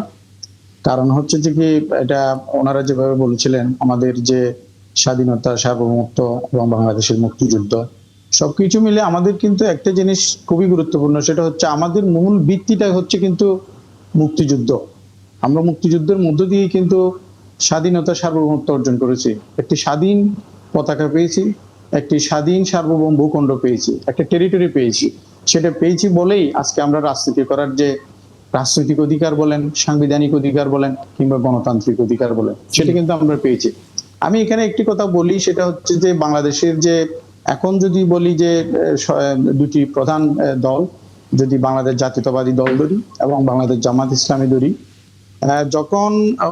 কারণ হচ্ছে যে কি, এটা ওনারা যেভাবে বলেছিলেন, আমাদের যে স্বাধীনতা, সার্বভৌমত্ব এবং বাংলাদেশের মুক্তিযুদ্ধ সবকিছু মিলে আমাদের কিন্তু একটা জিনিস খুবই গুরুত্বপূর্ণ, সেটা হচ্ছে আমাদের মূল ভিত্তিটা হচ্ছে কিন্তু মুক্তিযুদ্ধ। আমরা মুক্তিযুদ্ধের মধ্য দিয়ে কিন্তু স্বাধীনতা, সার্বভৌমত্ব অর্জন করেছি, একটি স্বাধীন পতাকা পেয়েছি, একটি স্বাধীন সার্বভৌম ভূখণ্ড পেয়েছি, একটা টেরিটরি পেয়েছি। সেটা পেয়েছি বলেই আজকে আমরা রাজনীতি করার যে রাজনৈতিক অধিকার বলেন, সাংবিধানিক অধিকার বলেন, কিংবা গণতান্ত্রিক অধিকার বলেন, সেটা কিন্তু আমরা পেয়েছি। আমি এখানে একটি কথা বলি, সেটা হচ্ছে যে বাংলাদেশের যে এখন যদি বলি যে দুটি প্রধান দল, যদি বাংলাদেশ জাতীয়তাবাদী দল ধরি এবং বাংলাদেশ জামাত ইসলামী ধরি, যখন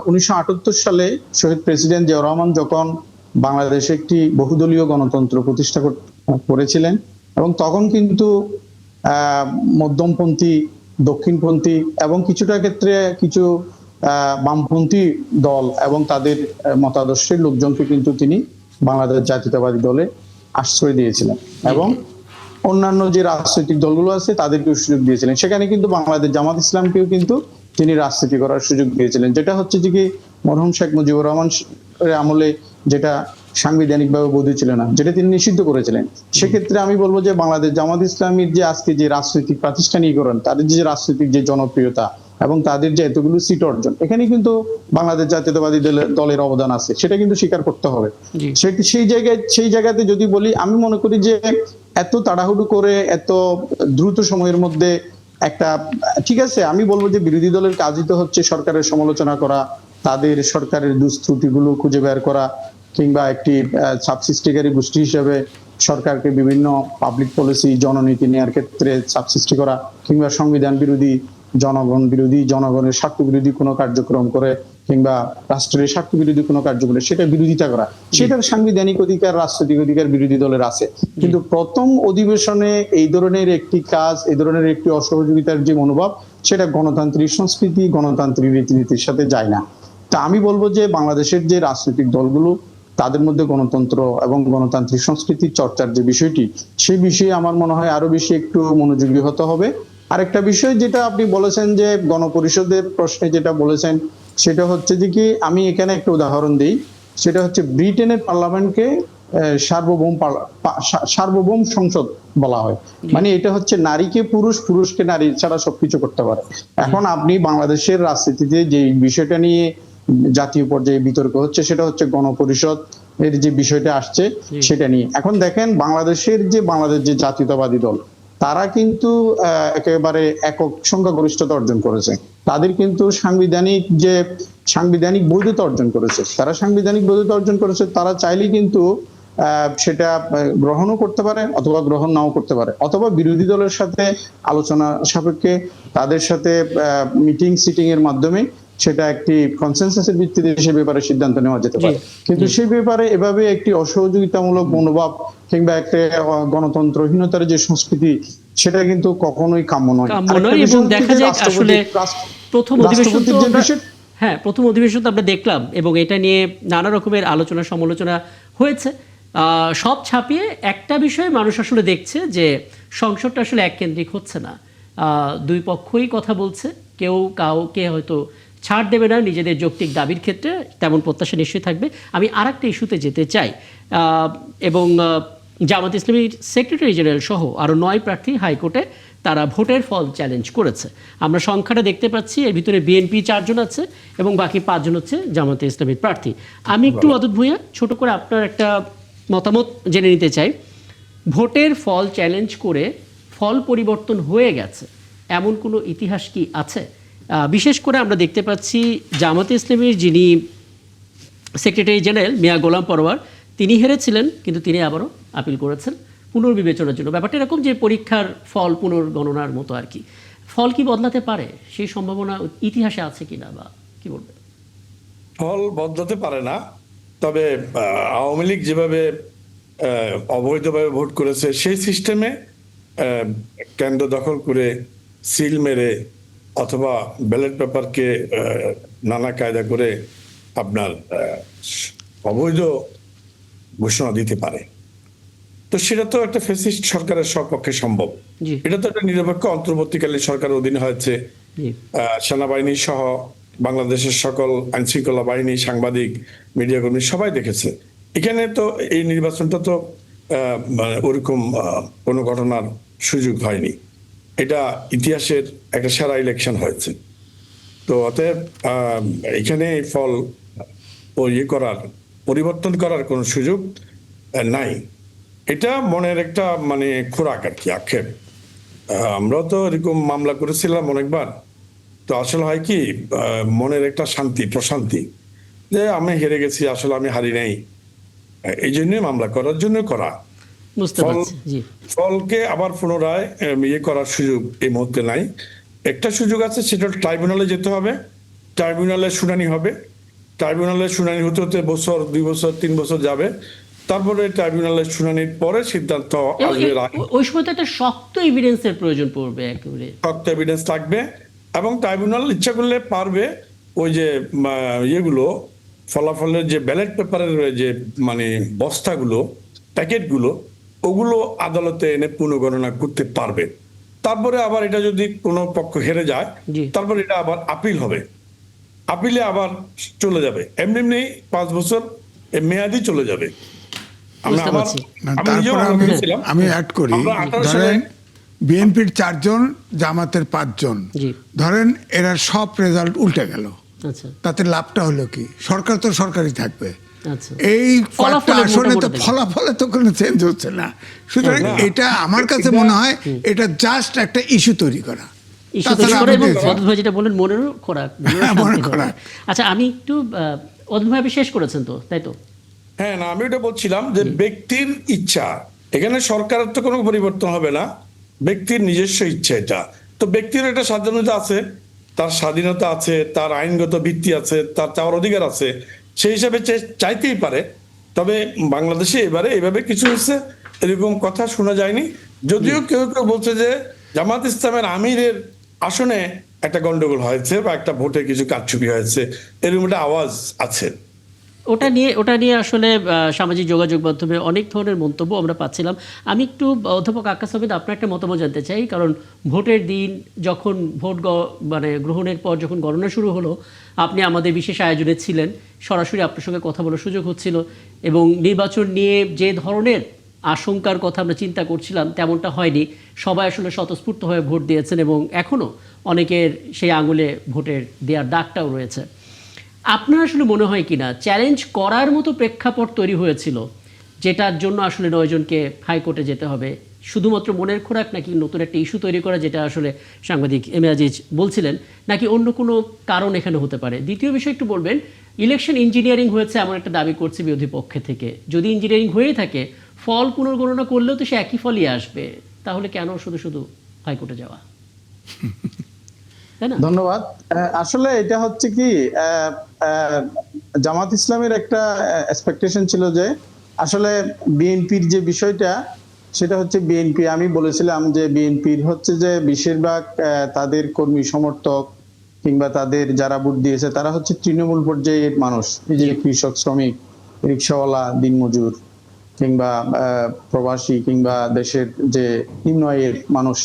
1978 সালে শহীদ প্রেসিডেন্ট জিয়াউর রহমান যখন বাংলাদেশে একটি বহুদলীয় গণতন্ত্র প্রতিষ্ঠা করেছিলেন, এবং তখন কিন্তু মধ্যমপন্থী, দক্ষিণপন্থী এবং কিছুটা ক্ষেত্রে কিছু বামপন্থী দল এবং তাদের মতাদর্শের লোকজনকে কিন্তু তিনি বাংলাদেশ জাতীয়তাবাদী দলে আশ্রয় দিয়েছিলেন এবং অন্যান্য যে রাজনৈতিক দলগুলো আছে তাদেরকেও সুযোগ দিয়েছিলেন। সেখানে কিন্তু বাংলাদেশ জামাত ইসলামকেও কিন্তু তিনি রাজনীতি করার সুযোগ দিয়েছিলেন, যেটা হচ্ছে যে কি মরহুম শেখ মুজিবুর রহমান আমলে যেটা সাংবিধানিকভাবে বৈধ ছিল না, যেটা তিনি নিষিদ্ধ করেছিলেন। সেক্ষেত্রে আমি বলবো যে বাংলাদেশ জামাত ইসলামীর যে আজকে যে রাজনৈতিক প্রাতিষ্ঠানিকরণ, তাদের যে রাজনৈতিক যে জনপ্রিয়তা এবং তাদের যে এতগুলো সিট অর্জন, এখানে কিন্তু বাংলাদেশ জাতীয়তাবাদী দলের অবদান আছে, সেটা কিন্তু স্বীকার করতে হবে। সেই জায়গাতে যদি বলি, আমি মনে করি যে এত তাড়াহুড়ো করে এত দ্রুত সময়ের মধ্যে একটা, ঠিক আছে, আমি বলবো যে বিরোধী দলের কাজই তো হচ্ছে সরকারের সমালোচনা করা, তাদের সরকারের দুষ্ত্রুটিগুলো খুঁজে বের করা, কিংবা একটি সাবসিস্টিকারী গোষ্ঠী হিসেবে সরকারকে বিভিন্ন পাবলিক পলিসি, জননীতি নেওয়ার ক্ষেত্রে সাবসিস্টি করা, কিংবা সংবিধান বিরোধী, জনগণ বিরোধী, জনগণের স্বার্থ বিরোধী কোনো কার্যক্রম করে, কিংবা রাষ্ট্রের স্বার্থ বিরোধী কোনো কার্যক্রম, সেটা বিরোধিতা করা, সেটার সাংবিধানিক অধিকার, রাজনৈতিক অধিকার বিরোধী দলের আছে। কিন্তু প্রথম অধিবেশনে এই ধরনের একটি কাজ, এই ধরনের একটি অসহযোগিতার যে মনোভাব, সেটা গণতান্ত্রিক সংস্কৃতি, গণতান্ত্রিক রীতিনীতির সাথে যায় না। তা আমি বলবো যে বাংলাদেশের যে রাজনৈতিক দলগুলো, তাদের মধ্যে গণতন্ত্র এবং গণতান্ত্রিক সংস্কৃতির চর্চার যে বিষয়টি, সেই বিষয়ে আমার মনে হয় আরো বেশি একটু মনোযোগী হতে হবে। আরেকটা বিষয় যেটা আপনি বলেছেন যে গণপরিষদের প্রশ্নে যেটা বলেছেন, সেটা হচ্ছে যে কি, আমি এখানে একটা উদাহরণ দিই, সেটা হচ্ছে ব্রিটেনের পার্লামেন্টকে সার্বভৌম সংসদ বলা হয়। মানে এটা হচ্ছে নারীকে পুরুষ, পুরুষকে নারী ছাড়া সবকিছু করতে পারে। এখন আপনি বাংলাদেশের রাজনীতিতে যে বিষয়টা নিয়ে জাতীয় পর্যায়ে বিতর্ক হচ্ছে, সেটা হচ্ছে গণপরিষদ এর যে বিষয়টা আসছে সেটা নিয়ে। এখন দেখেন, বাংলাদেশ যে জাতীয়তাবাদী দল, তারা কিন্তু একেবারে একক সংখ্যাগরিষ্ঠতা অর্জন করেছে। তাদের কিন্তু সাংবিধানিক বৈধতা অর্জন করেছে। তারা চাইলেই কিন্তু সেটা গ্রহণও করতে পারে, অথবা গ্রহণ নাও করতে পারে, অথবা বিরোধী দলের সাথে আলোচনা সাপেক্ষে তাদের সাথে মিটিং সিটিং এর মাধ্যমে সেটা একটি কনসেনসাসের ভিত্তিতে সে ব্যাপারে সিদ্ধান্ত নেওয়া যেতে পারে। কিন্তু সেই ব্যাপারে এভাবে একটি অসহযোগিতামূলক মনোভাব কিংবা একটা গণতন্ত্রহীনতার যে সংস্কৃতি, সেটা কিন্তু কখনোই কাম্য নয়। এবং দেখা যায় আসলে প্রথম অধিবেশন আমরা দেখলাম, এবং এটা নিয়ে নানা রকমের আলোচনা সমালোচনা হয়েছে। সব ছাপিয়ে একটা বিষয় মানুষ আসলে দেখছে যে সংসদটা আসলে এককেন্দ্রিক হচ্ছে না, দুই পক্ষই কথা বলছে, কেউ কাউকে হয়তো ছাড় দেবে না নিজেদের যৌক্তিক দাবির ক্ষেত্রে, তেমন প্রত্যাশা নিশ্চয়ই থাকবে। আমি আরেকটা ইস্যুতে যেতে চাই, এবং জামাত ইসলামীর সেক্রেটারি জেনারেল সহ আরও 9 প্রার্থী হাইকোর্টে তারা ভোটের ফল চ্যালেঞ্জ করেছে। আমরা সংখ্যাটা দেখতে পাচ্ছি, এর ভিতরে বিএনপি 4 জন আছে এবং বাকি 5 জন হচ্ছে জামাতে ইসলামীর প্রার্থী। আমি একটু অদূত ভূঁইয়া ছোট করে আপনার একটা মতামত জেনে নিতে চাই। ভোটের ফল চ্যালেঞ্জ করে ফল পরিবর্তন হয়ে গেছে এমন কোনো ইতিহাস কি আছে? বিশেষ করে আমরা দেখতে পাচ্ছি জামাতে ইসলামীর যিনি সেক্রেটারি জেনারেল মিয়া গোলাম পরওয়ার, তিনি হেরেছিলেন, কিন্তু তিনি আবারও আপিল করেছেন পুনর্বিবেচনার জন্য। ব্যাপারটা এরকম যে পরীক্ষার ফল পুনর্গণনার মতো আর কি। ফল কি বদলাতে পারে? সেই সম্ভাবনা ইতিহাসে আছে কিনা, বা কি বলবেন? ফল বদলাতে পারে না, তবে আওয়ামী লীগ যেভাবে অবৈধভাবে ভোট করেছে সেই সিস্টেমে কেন্দ্র দখল করে সিল মেরে অথবা ব্যালট পেপারকে নানা কায়দা করে আপনার অবৈধ ঘোষণা দিতে পারে। তো সেটা তো একটা ফ্যাসিস্ট সরকারের সপক্ষে সম্ভব। জি। এটা তো একটা নিরপেক্ষ অন্তর্বর্তীকালীন সরকারের অধীনে হয়েছে। জি। সেনাবাহিনী সহ বাংলাদেশের সকল আইন শৃঙ্খলা বাহিনী, সাংবাদিক, মিডিয়া কর্মী সবাই দেখেছে। এখানে তো এই নির্বাচনটা তো মানে ওরকম কোনো ঘটনার সুযোগ হয়নি। এটা ইতিহাসের একটা সেরা ইলেকশন হয়েছে। তো অতএব এখানে এই ফল পরিবর্তন করার কোনো সুযোগ নাই। এটা মনের একটা মানে খোরাক আর কি, আক্ষেপ। আমরাও তো এরকম মামলা করেছিলাম অনেকবার। তো আসলে হয় কি, মনের একটা শান্তি, প্রশান্তি, যে আমি হেরে গেছি, আসলে আমি হারি নাই, এই জন্যই মামলা করার জন্য করা। বুঝতে পারছি। জি। ফলকে আবার পুনরায় করার সুযোগ এই মুহূর্তে নাই। একটা সুযোগ আছে, সেটা ট্রাইব্যুনালে যেতে হবে, ট্রাইব্যুনালে শুনানি হবে, ট্রাইব্যুনালে শুনানি হতে হতে বছর, 2 বছর, 3 বছর যাবে। তারপরে ট্রাইব্যুনালের শুনানির পরে সিদ্ধান্ত আসবে। ওই সময় তো একটা শক্ত এভিডেন্সের প্রয়োজন পড়বে, একেবারে শক্ত এভিডেন্স লাগবে, এবং ট্রাইব্যুনাল ইচ্ছা করলে পারবে ওই যে ইয়েগুলো, ফলাফলের যে ব্যালট পেপারের যে মানে বস্তাগুলো, প্যাকেটগুলো, ওগুলো আদালতে এনে পুনর্গণনা করতে পারবে। তারপরে আবার এটা যদি কোনো পক্ষ হেরে যায়, জি। তারপর এটা আবার আপিল হবে, আপিলে আবার চলে যাবে, এমনি 5 বছর মেয়াদি চলে যাবে। বুঝতে পারছি। আমি অ্যাড করি, আমরা 18 সালে ধরেন বিএনপির 4 জন, জামাতের 5 জন, জি। ধরেন এরা সব রেজাল্ট উল্টে গেল, আচ্ছা তাতে লাভটা হলো কি? সরকার তো সরকারই থাকবে। আচ্ছা। এই কয়েকটা আসনে তো ফলাফলে তো কোনো চেঞ্জ হচ্ছে না। সুতরাং না, এটা আমার কাছে মনে হয় এটা জাস্ট একটা ইস্যু তৈরি করা। ইস্যু তৈরি করে, এবং অদ্ভুত ভাই যেটা বলেন, মনেরও খোরাক, মনের খোরাক। আচ্ছা, আমি একটু অদ্ভুত ভাবে শেষ করেছেন তো, তাই তো? হ্যাঁ, না, আমি ওটা বলছিলাম যে ব্যক্তির ইচ্ছা, এখানে সরকারের তো কোনো পরিবর্তন হবে না, ব্যক্তির নিজস্ব ইচ্ছা এটা। তো ব্যক্তির একটা স্বাধীনতা আছে, তার স্বাধীনতা আছে, তার আইনগত ভিত্তি আছে, তার চাওয়ার অধিকার আছে, সেই হিসাবে চাইতেই পারে। তবে বাংলাদেশে এবারে এভাবে কিছু হচ্ছে, এরকম কথা শোনা যায়নি। যদিও কেউ কেউ বলছে যে জামাত ইসলামের আমিরের আসনে একটা গন্ডগোল হয়েছে বা একটা ভোটে কিছু কারচুপি হয়েছে, এরকম একটা আওয়াজ আছে। ওটা নিয়ে আসলে সামাজিক যোগাযোগ মাধ্যমে অনেক ধরনের মন্তব্য আমরা পাচ্ছিলাম। আমি একটু অধ্যাপক আক্কাস আহমেদ, আপনার একটা মতামত জানতে চাই, কারণ ভোটের দিন যখন মানে গ্রহণের পর যখন গণনা শুরু হলো, আপনি আমাদের বিশেষ আয়োজনে ছিলেন, সরাসরি আপনার সঙ্গে কথা বলার সুযোগ হচ্ছিল, এবং নির্বাচন নিয়ে যে ধরনের আশঙ্কার কথা আমরা চিন্তা করছিলাম তেমনটা হয়নি। সবাই আসলে স্বতঃস্ফূর্তভাবে ভোট দিয়েছেন, এবং এখনও অনেকের সেই আঙুলে ভোটের দেওয়ার দাগটাও রয়েছে। আপনার আসলে মনে হয় কিনা চ্যালেঞ্জ করার মতো প্রেক্ষাপট তৈরি হয়েছিল, যেটার জন্য আসলে 9 জনকে হাইকোর্টে যেতে হবে? শুধুমাত্র মনের খোরাক, নাকি নতুন একটা ইস্যু তৈরি করা, যেটা আসলে সাংবাদিক এম এ আজিজ বলছিলেন, নাকি অন্য কোনো কারণ এখানে হতে পারে? দ্বিতীয় বিষয় একটু বলবেন, ইলেকশন ইঞ্জিনিয়ারিং হয়েছে এমন একটা দাবি করছে বিরোধী পক্ষে থেকে। যদি ইঞ্জিনিয়ারিং হয়ে থাকে, ফল পুনর্গণনা করলেও তো সে একই ফলই আসবে, তাহলে কেন শুধু শুধু হাইকোর্টে যাওয়া? ধন্যবাদ। আসলে এটা হচ্ছে কি, জামাত ইসলামের একটা এক্সপেকটেশন ছিল যে আসলে বিএনপির যে বিষয়টা, সেটা হচ্ছে বিএনপি, আমি বলেছিলাম যে বিএনপির হচ্ছে যে বেশিরভাগ তাদের কর্মী সমর্থক কিংবা তাদের যারা ভোট দিয়েছে তারা হচ্ছে তৃণমূল পর্যায়ের মানুষ, এই যে কৃষক, শ্রমিক, রিক্সাওয়ালা, দিনমজুর, কিংবা প্রবাসী, কিংবা দেশের যে নিম্ন আয়ের মানুষ,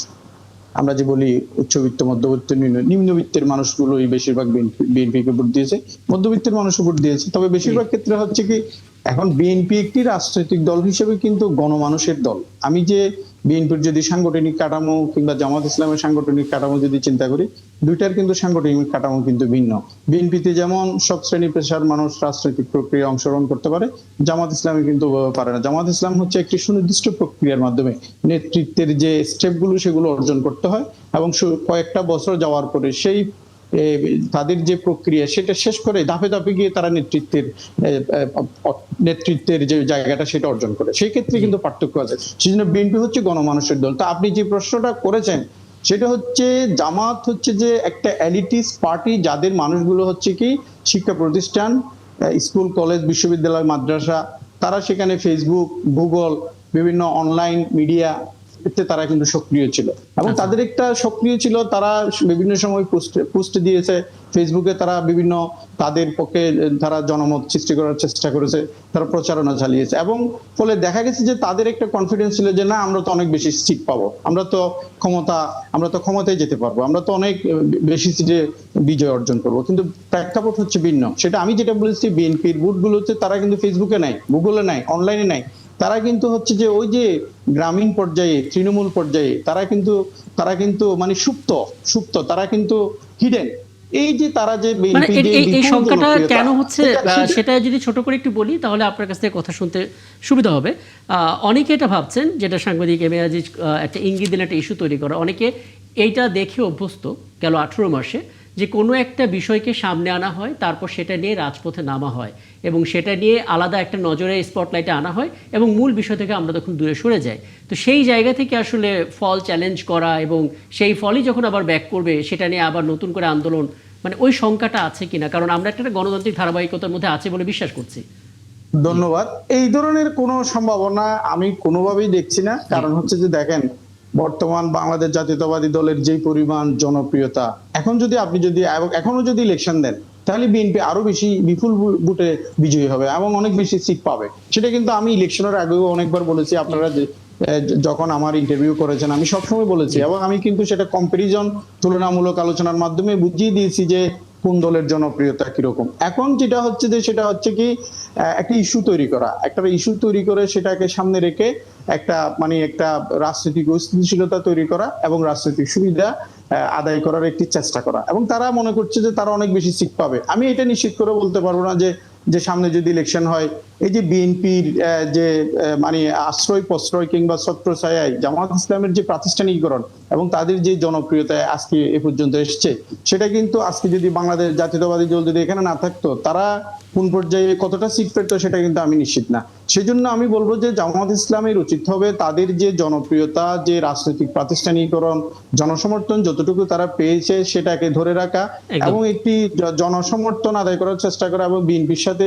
আমরা যে বলি উচ্চবিত্ত, মধ্যবিত্ত, নিম্নবিত্তের মানুষগুলোই বেশিরভাগ বিএনপিকে ভোট দিয়েছে, মধ্যবিত্তের মানুষও ভোট দিয়েছে। তবে বেশিরভাগ ক্ষেত্রে হচ্ছে কি, এখন বিএনপি একটি রাজনৈতিক দল হিসেবে কিন্তু গণমানুষের দল। আমি যে বিএনপির যদি সাংগঠনিক কাঠামো কিংবা জামাত ইসলামের সাংগঠনিক কাঠামো যদি চিন্তা করি, দুইটার কিন্তু সাংগঠনিক কাঠামো কিন্তু ভিন্ন। বিএনপিতে যেমন সব শ্রেণী পেশার মানুষ রাজনৈতিক প্রক্রিয়ায় অংশগ্রহণ করতে পারে, জামাত ইসলামে কিন্তু পারে না। জামাত ইসলাম হচ্ছে একটি সুনির্দিষ্ট প্রক্রিয়ার মাধ্যমে নেতৃত্বের যে স্টেপগুলো সেগুলো অর্জন করতে হয়, এবং কয়েকটা বছর যাওয়ার পরে সেই তাদের যে প্রক্রিয়া সেটা শেষ করে ধাপে ধাপে গিয়ে তারা নেতৃত্বের যে জায়গাটা সেটা অর্জন করে। সেই ক্ষেত্রে কিন্তু পার্থক্য আছে। সেজন্য বিএনপি হচ্ছে গণমানুষের দল। তা আপনি যে প্রশ্নটা করেছেন সেটা হচ্ছে, জামাত হচ্ছে যে একটা এলিটিস্ট পার্টি, যাদের মানুষগুলো হচ্ছে কি শিক্ষা প্রতিষ্ঠান, স্কুল, কলেজ, বিশ্ববিদ্যালয়, মাদ্রাসা, তারা সেখানে ফেসবুক, গুগল, বিভিন্ন অনলাইন মিডিয়া তারা কিন্তু সক্রিয় ছিল, এবং তাদের একটা সক্রিয় ছিল। তারা বিভিন্ন সময় পোস্ট দিয়েছে ফেসবুকে, তারা বিভিন্ন তাদের পক্ষে তারা জনমত সৃষ্টি করার চেষ্টা করেছে, তারা প্রচারণা চালিয়েছে, এবং ফলে দেখা গেছে যে তাদের একটা কনফিডেন্স ছিল যে না, আমরা তো অনেক বেশি সিট পাবো, আমরা তো ক্ষমতায় যেতে পারবো, আমরা তো অনেক বেশি সিটে বিজয় অর্জন করবো। কিন্তু প্রেক্ষাপট হচ্ছে ভিন্ন। সেটা আমি যেটা বলেছি, বিএনপির বুথগুলো হচ্ছে তারা কিন্তু ফেসবুকে নাই, গুগলে নাই, অনলাইনে নাই, তারা কিন্তু হচ্ছে যে ওই যে গ্রামীণ পর্যায়ে, তৃণমূল পর্যায়ে তারা কিন্তু মানে সুপ্ত, তারা কিন্তু হিডেন। এই যে তারা যে মানে এই সংখ্যাটা কেন হচ্ছে সেটা যদি ছোট করে একটু বলি, তাহলে আপনার কাছ থেকে কথা শুনতে সুবিধা হবে। অনেকে এটা ভাবছেন, যেটা সাংবাদিক এম এ আজিজ একটা ইঙ্গিত দিলে একটা ইস্যু তৈরি করা, অনেকে এইটা দেখে অভ্যস্ত গেল 18 মাসে যে কোনো একটা বিষয়কে সামনে আনা হয়, তারপর সেটা নিয়ে রাজপথে নামা হয় এবং সেটা নিয়ে আলাদা একটা নজরে স্পটলাইটে আনা হয়, এবং মূল বিষয় থেকে আমরা তখন দূরে সরে যাই। তো সেই জায়গা থেকে আসলে ফল চ্যালেঞ্জ করা এবং সেই ফলই যখন আবার ব্যাক করবে সেটা নিয়ে আবার নতুন করে আন্দোলন, মানে ওই সংখ্যাটা আছে কিনা? কারণ আমরা একটা গণতান্ত্রিক ধারাবাহিকতার মধ্যে আছে বলে বিশ্বাস করছি। ধন্যবাদ। এই ধরনের কোনো সম্ভাবনা আমি কোনোভাবেই দেখছি না। কারণ হচ্ছে যে দেখেন, বর্তমান বাংলাদেশ জাতীয়তাবাদী দলের যে পরিমাণ জনপ্রিয়তা, এখনো যদি ইলেকশন দেন, তাহলে বিএনপি আরো বেশি বিপুল ভোটে বিজয়ী হবে এবং অনেক বেশি সিট পাবে। সেটা কিন্তু আমি ইলেকশনের আগেও অনেকবার বলেছি, আপনারা যখন আমার ইন্টারভিউ করেছেন আমি সবসময় বলেছি, এবং আমি কিন্তু সেটা কম্পারিজন, তুলনামূলক আলোচনার মাধ্যমে বুঝিয়ে দিয়েছি যে কোন দলের জনপ্রিয়তা কিরকম। এখন যেটা হচ্ছে যে সেটা হচ্ছে কি একটা ইস্যু তৈরি করে সেটাকে সামনে রেখে একটা রাজনৈতিক স্থিতিশীলতা তৈরি করা এবং রাজনৈতিক সুবিধা আদায় করার একটি চেষ্টা করা, এবং তারা মনে করছে যে তারা অনেক বেশি সিট পাবে। আমি এটা নিশ্চিত করে বলতে পারবো না যে সামনে যদি ইলেকশন হয়, এই যে বিএনপির যে আশ্রয় প্রশ্রয় কিংবা ছত্রছায়ায় জামাত ইসলামের যে প্রাতিষ্ঠানিকীকরণ এবং তাদের যে জনপ্রিয়তায় আজকে এ পর্যন্ত এসছে, সেটা কিন্তু আজকে যদি বাংলাদেশ জাতীয়তাবাদী দল যদি এখানে না থাকতো, তারা কোন পর্যায়ে কতটা সিট পেত সেটা কিন্তু আমি নিশ্চিত না। সেজন্য আমি বলবো যে জামাত ইসলামের উচিত হবে তাদের যে জনপ্রিয়তা, যে রাজনৈতিক প্রাতিষ্ঠানিকরণ, জনসমর্থন যতটুকু তারা পেয়েছে সেটাকে ধরে রাখা এবং একটি জনসমর্থন আদায় করার চেষ্টা করা, এবং বিএনপির সাথে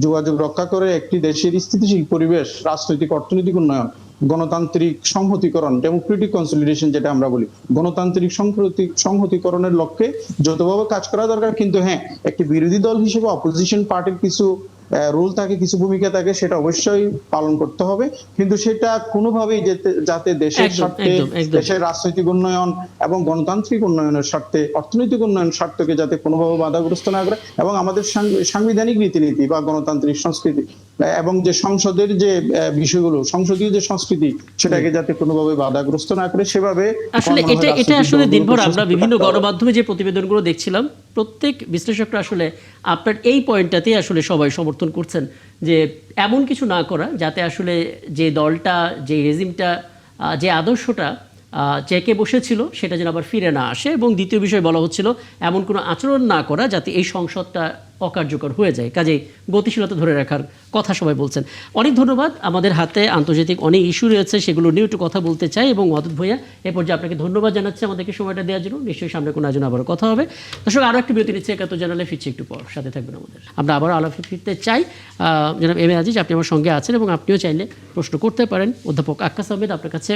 যোগাযোগ রক্ষা করে একটি দেশের স্থিতিশীল পরিবেশ, রাজনৈতিক অর্থনৈতিক উন্নয়ন, গণতান্ত্রিক সংহতিকরণ, ডেমোক্রেটিক কনসলিডেশন যেটা আমরা বলি, গণতান্ত্রিক সংহতিকরণের লক্ষ্যে যৌথভাবে কাজ করা দরকার। কিন্তু হ্যাঁ, একটি বিরোধী দল হিসেবে অপোজিশন পার্টির কিছু রোল থাকে, কিছু ভূমিকা থাকে, সেটা অবশ্যই পালন করতে হবে, কিন্তু সেটা কোনোভাবেই যাতে দেশের স্বার্থে, দেশের রাজনৈতিক উন্নয়ন এবং গণতান্ত্রিক উন্নয়নের স্বার্থে, অর্থনৈতিক উন্নয়নের স্বার্থকে যাতে কোনোভাবে বাধাগ্রস্ত না করে, এবং আমাদের সাংবিধানিক রীতিনীতি বা গণতান্ত্রিক সংস্কৃতি এবং যে সংসদের যে বিষয়গুলো, সংসদীয় যে সংস্কৃতি, সেটাকে যাতে কোনোভাবে বাধাগ্রস্ত না করে, সেভাবে আসলে এটা আসলে দিনভর আমরা বিভিন্ন গণমাধ্যমে যে প্রতিবেদনগুলো দেখছিলাম, প্রত্যেক বিশ্লেষকরা আসলে আপনার এই পয়েন্টটাতেই আসলে সবাই সমর্থন করছেন যে এমন কিছু না করা যাতে আসলে যে দলটা, যে রেজিমটা, যে আদর্শটা চেকে বসেছিল সেটা যেন আবার ফিরে না আসে, এবং দ্বিতীয় বিষয় বলা হচ্ছিল এমন কোনো আচরণ না করা যাতে এই সংসদটা অকার্যকর হয়ে যায়। কাজেই গতিশীলতা ধরে রাখার কথা সবাই বলছেন। অনেক ধন্যবাদ। আমাদের হাতে আন্তর্জাতিক অনেক ইস্যু রয়েছে, সেগুলো নিয়ে একটু কথা বলতে চাই, এবং ওয়াদুদ ভাইয়া এ পর্যায়ে আপনাকে ধন্যবাদ জানাচ্ছি আমাদেরকে সময়টা দেওয়ার জন্য। নিশ্চয়ই সামনে কোনো আয়োজন আবারও কথা হবে। দর্শক, আরও একটি বিরতি নিচ্ছে, ৭১ জানালে ফিরছি একটু পর, সাথে থাকবেন আমাদের। আমরা আবারও আলাপে ফিরতে চাই। জনাব এম এ আজিজ, আপনি আমার সঙ্গে আছেন এবং আপনিও চাইলে প্রশ্ন করতে পারেন। অধ্যাপক আক্কাস আহমেদ, আপনার কাছে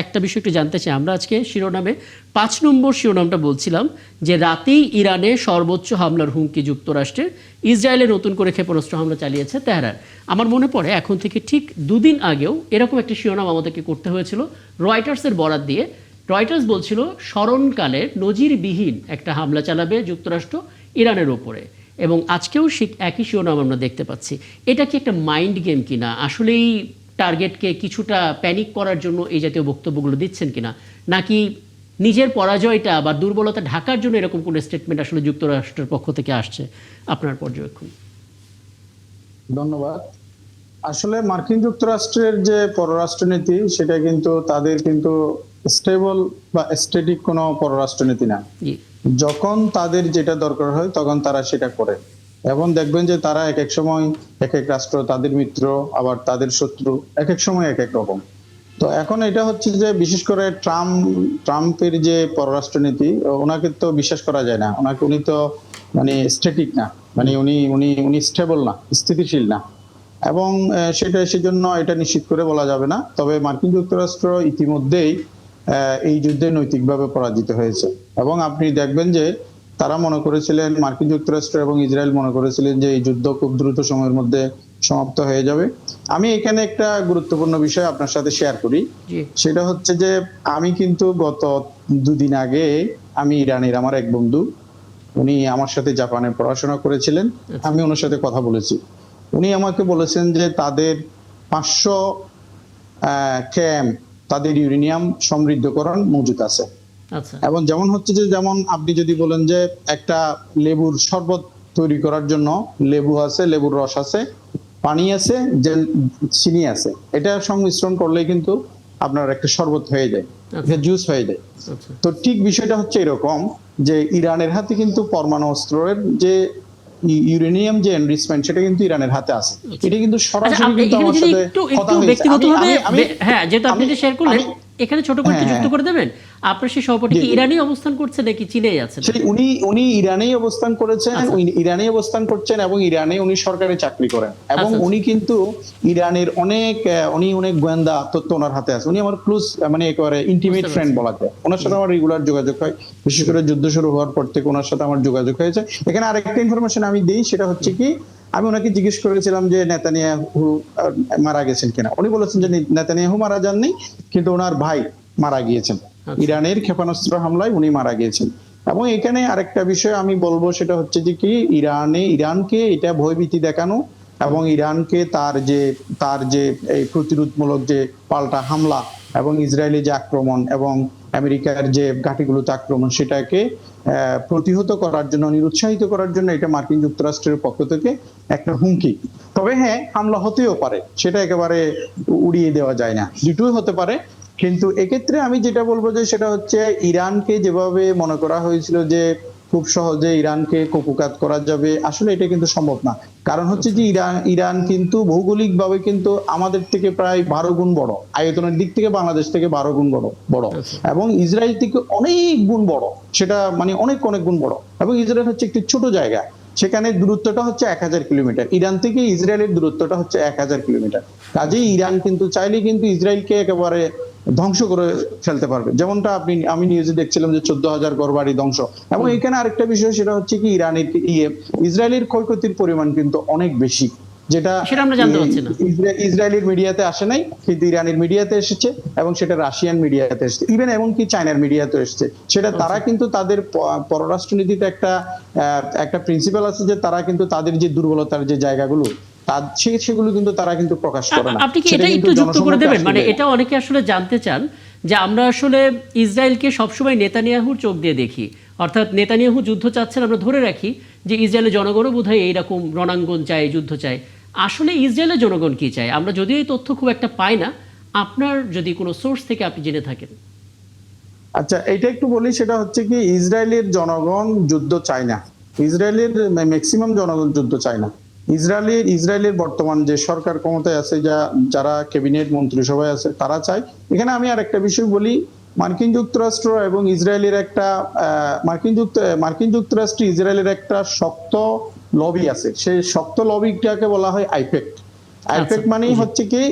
একটা বিষয় একটু জানতে চাই। আমরা আজকে শিরোনামে 5 নম্বর শিরোনামটা বলছিলাম যে রাতেই ইরানে সর্বোচ্চ হামলার হুমকি যুক্তরাষ্ট্রের, ইসরায়েলে নতুন করে ক্ষেপণাস্ত্র হামলা চালিয়েছে তেহরান। আমার মনে পড়ে এখন থেকে ঠিক 2 দিন আগেও এরকম একটি শিরোনাম আমাদেরকে করতে হয়েছিল রয়টার্সের বরাত দিয়ে। রয়টার্স বলছিল স্মরণকালের নজিরবিহীন একটা হামলা চালাবে যুক্তরাষ্ট্র ইরানের ওপরে, এবং আজকেও একই শিরোনাম আমরা দেখতে পাচ্ছি। এটা কি একটা মাইন্ড গেম কিনা? আসলেই টার্গেটকে কিছুটা প্যানিক করার জন্য এই জাতীয় বক্তব্যগুলো দিচ্ছেন কিনা, নাকি নিজের পরাজয়টা বা দুর্বলতা ঢাকার জন্য এরকম কোনো স্টেটমেন্ট আসলে যুক্তরাষ্ট্রের পক্ষ থেকে আসছে আপনার পর্যবেক্ষণ? ধন্যবাদ। আসলে মার্কিন যুক্তরাষ্ট্রের যে পররাষ্ট্রনীতি সেটা কিন্তু তাদের কিন্তু স্টেবল বা স্ট্যাটিক কোনো পররাষ্ট্রনীতি না। জি, যখন তাদের যেটা দরকার হয় তখন তারা সেটা করে, এবং দেখবেন যে তারা এক এক সময় এক এক রাষ্ট্র তাদের মিত্র আবার তাদের শত্রু, এক এক সময় এক এক রকম। তো এখন এটা হচ্ছে যে বিশেষ করে ট্রাম্পের যে পররাষ্ট্রনীতি, ওনাকে তো বিশ্বাস করা যায় না। উনি তো মানে স্ট্যাটিক না, মানে উনি উনি উনি স্টেবল না, স্থিতিশীল না। এবং সেজন্য এটা নিশ্চিত করে বলা যাবে না। তবে মার্কিন যুক্তরাষ্ট্র ইতিমধ্যেই এই যুদ্ধে নৈতিকভাবে পরাজিত হয়েছে, এবং আপনি দেখবেন যে তারা মনে করেছিলেন, মার্কিন যুক্তরাষ্ট্র এবং ইসরায়েল মনে করেছিলেন যে এই যুদ্ধ খুব দ্রুত সময়ের মধ্যে সমাপ্ত হয়ে যাবে। আমি এখানে একটা গুরুত্বপূর্ণ বিষয় আপনার সাথে শেয়ার করি। জি, সেটা হচ্ছে যে আমি কিন্তু গত 2 দিন আগে আমি ইরানের আমার এক বন্ধু, উনি আমার সাথে জাপানে পড়াশোনা করেছিলেন, আমি ওনার সাথে কথা বলেছি। উনি আমাকে বলেছেন যে তাদের 500 ক্যাম্প তাদের ইউরেনিয়াম সমৃদ্ধকরণ মজুদ আছে। আচ্ছা, এবং যেমন হচ্ছে যে, যেমন আপনি যদি বলেন যে একটা লেবুর শরবত তৈরি করার জন্য লেবু আছে, লেবুর রস আছে, পানি আছে, যে চিনি আছে, এটা সংমিশ্রণ করলেই কিন্তু আপনার একটা শরবত হয়ে যায়, একটা জুস হয়ে যায়। আচ্ছা, তো ঠিক বিষয়টা হচ্ছে এরকম যে ইরানের হাতে কিন্তু পরমাণু অস্ত্রের যে ইউরেনিয়াম যে এনরিচমেন্ট সেটা কিন্তু ইরানের হাতে আছে। এটা কিন্তু আচ্ছা, সরাসরি কিন্তু এখানে আমার যদি সাথে একটু কথা একটু হয়েছে। ব্যক্তিগতভাবে হ্যাঁ, যেহেতু আপনি আমি- যে শেয়ার করলেন, আমি- এখানে ছোট করে একটু হ্যাঁ, যুক্ত করে দেবেন। আপনার সেই সহপাঠী কি জি, জি। ইরানি অবস্থান করছে নাকি চীনেই আছেন? সেই উনি ইরানেই অবস্থান করেছেন, আচ্ছা। উনি ইরানেই অবস্থান করছেন, এবং ইরানে উনি সরকারি চাকরি করেন, এবং আচ্ছা, আচ্ছা। উনি কিন্তু ইরানের উনি অনেক গোয়েন্দা তথ্য ওনার হাতে আছে। উনি আমার ক্লোজ, মানে একেবারে ইন্টিমেট বুঝতে ফ্রেন্ড পারছি। বলা যায়। ওনার সাথে আমার রেগুলার যোগাযোগ হয়, বিশেষ করে যুদ্ধ শুরু হওয়ার পর থেকে ওনার সাথে আমার যোগাযোগ হয়েছে। এখানে আরেকটা ইনফরমেশন আমি দিই, সেটা হচ্ছে কি, আমি ওনাকে জিজ্ঞেস করেছিলাম যে নেতানিয়াহু মারা গেছেন কিনা। উনি বলেছেন যে নেতানিয়াহু মারা যাননি, কিন্তু ওনার ভাই মারা গিয়েছেন আচ্ছা। ইরানের ক্ষেপণাস্ত্র হামলায়, উনি মারা গিয়েছেন। এবং এখানে আরেকটা বিষয় আমি বলবো, সেটা হচ্ছে যে কি, ইরানকে এটা ভয়ভীতি দেখানো, এবং ইরানকে তার যে এই প্রতিরোধমূলক যে পাল্টা হামলা এবং ইসরায়েলি যে আক্রমণ এবং আমেরিকার যে ঘাঁটিগুলোতে আক্রমণ, সেটাকে প্রতিহত করার জন্য, নিরুৎসাহিত করার জন্য এটা মার্কিন যুক্তরাষ্ট্রের পক্ষ থেকে একটা হুমকি। তবে হ্যাঁ, হামলা হতেও পারে, সেটা একেবারে উড়িয়ে দেওয়া যায় না, দুটোই হতে পারে। কিন্তু এক্ষেত্রে আমি যেটা বলবো যে সেটা হচ্ছে, ইরানকে যেভাবে মনে করা হয়েছিল যে খুব সহজে ইরানকে কুপকাত করা যাবে, আসলে এটা কিন্তু সম্ভব না। কারণ হচ্ছে যে ইরান কিন্তু ভৌগোলিক ভাবে কিন্তু আমাদের থেকে প্রায় 12 গুণ বড়, আয়তনের দিক থেকে বাংলাদেশ থেকে 12 গুণ বড়, আচ্ছা। এবং ইসরায়েল থেকে অনেক গুণ বড়, সেটা মানে অনেক অনেক গুণ বড়। এবং ইসরায়েল হচ্ছে একটি ছোট জায়গা, সেখানে দূরত্বটা হচ্ছে 1000 কিলোমিটার, ইরান থেকে ইসরায়েলের দূরত্বটা হচ্ছে 1000 কিলোমিটার। কাজেই ইরান কিন্তু চাইলে কিন্তু ইসরায়েলকে একেবারে ধ্বংস করে ফেলতে পারবে, যেমনটা আমি নিউজে দেখছিলাম যে 14,000 ঘরবাড়ি ধ্বংস। এবং এখানে আরেকটা বিষয়, সেটা হচ্ছে কি, ইসরায়েলের ক্ষয়ক্ষতির পরিমাণ কিন্তু অনেক বেশি, যেটা সেটা আমরা জানতে পারছি না। ইসরায়েলের মিডিয়াতে আসে নাই, কিন্তু ইরানের মিডিয়াতে এসেছে, এবং সেটা রাশিয়ান মিডিয়াতে এসেছে, ইভেন এমনকি চায়নার মিডিয়াতে এসেছে। সেটা তারা কিন্তু তাদের পররাষ্ট্রনীতিতে একটা প্রিন্সিপাল আছে যে তারা কিন্তু তাদের যে দুর্বলতার যে জায়গাগুলো সেগুলো কিন্তু তারা কিন্তু প্রকাশ করে না। আপনি কি সেটা এটা কিন্তু একটু যুক্ত করে জনসম্মুখে দেবেন? আসতে মানে দেয় না। এটা অনেকে আসলে জানতে চান যে আমরা আসলে ইসরায়েলকে সবসময় নেতানিয়াহুর চোখ দিয়ে দেখি, অর্থাৎ নেতানিয়াহু যুদ্ধ চাচ্ছেন, আমরা ধরে রাখি যে ইসরায়েলের জনগণও বোধহয় এইরকম রণাঙ্গন চায়, যুদ্ধ চায়। আসলে ইসরায়েলের জনগণ কি চায়? আমরা যদিও এই তথ্য খুব একটা পাই না, আপনার যদি কোনো সোর্স থেকে আপনি জেনে থাকেন। আচ্ছা, এটা একটু বলি, সেটা হচ্ছে কি, ইসরায়েলের জনগণ যুদ্ধ চায় না, ইসরায়েলের ম্যাক্সিমাম জনগণ যুদ্ধ চায় না। ইসরায়েলের বর্তমান যে সরকার ক্ষমতায় আছে, যারা ক্যাবিনেট মন্ত্রিসভায় আছে, তারা চায়। এখানে আমি আরেকটা বিষয় বলি, মার্কিন যুক্তরাষ্ট্র এবং ইসরায়েলের একটা মার্কিন যুক্তরাষ্ট্র ইসরায়েলের একটা শক্ত লবি আছে, সেই শক্ত লবিটাকে বলা হয় আইপেক। আইপেক মানে হচ্ছে কি,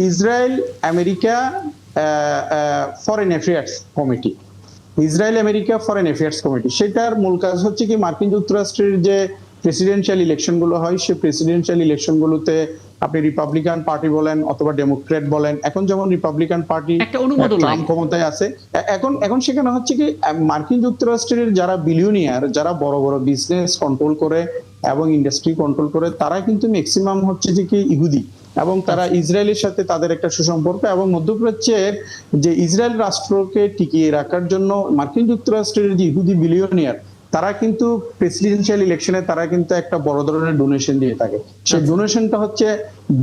Israel America foreign affairs committee, Israel America foreign affairs committee. সেটার মূল কাজ হচ্ছে কি, মার্কিন যুক্তরাষ্ট্রের যে প্রেসিডেন্সিয়াল ইলেকশন গুলো হয়, সেই প্রেসিডেন্সিয়াল ইলেকশন গুলোতে আপনি রিপাবলিকান পার্টি বলেন অথবা ডেমোক্রেট বলেন, এখন যেমন রিপাবলিকান পার্টি একটা অনুমোদন ট্রাম্প লাগে। ক্ষমতায় আছে, এখন সেখানে হচ্ছে কি, মার্কিন যুক্তরাষ্ট্রের যারা বিলিয়নিয়ার, যারা বড় বড় বিজনেস কন্ট্রোল করে এবং ইন্ডাস্ট্রি কন্ট্রোল করে, তারা কিন্তু ম্যাক্সিমাম হচ্ছে যে কি ইহুদি, এবং তারা ইসরায়েলের সাথে তাদের একটা সুসম্পর্ক, এবং মধ্যপ্রাচ্যের যে ইসরায়েল রাষ্ট্রকে টিকিয়ে রাখার জন্য মার্কিন যুক্তরাষ্ট্রের যে ইহুদি বিলিয়নিয়ার, তারা কিন্তু প্রেসিডেন্সিয়াল ইলেকশনে তারা কিন্তু একটা বড় ধরনের ডোনেশন দিয়ে থাকে। সেই ডোনেশনটা হচ্ছে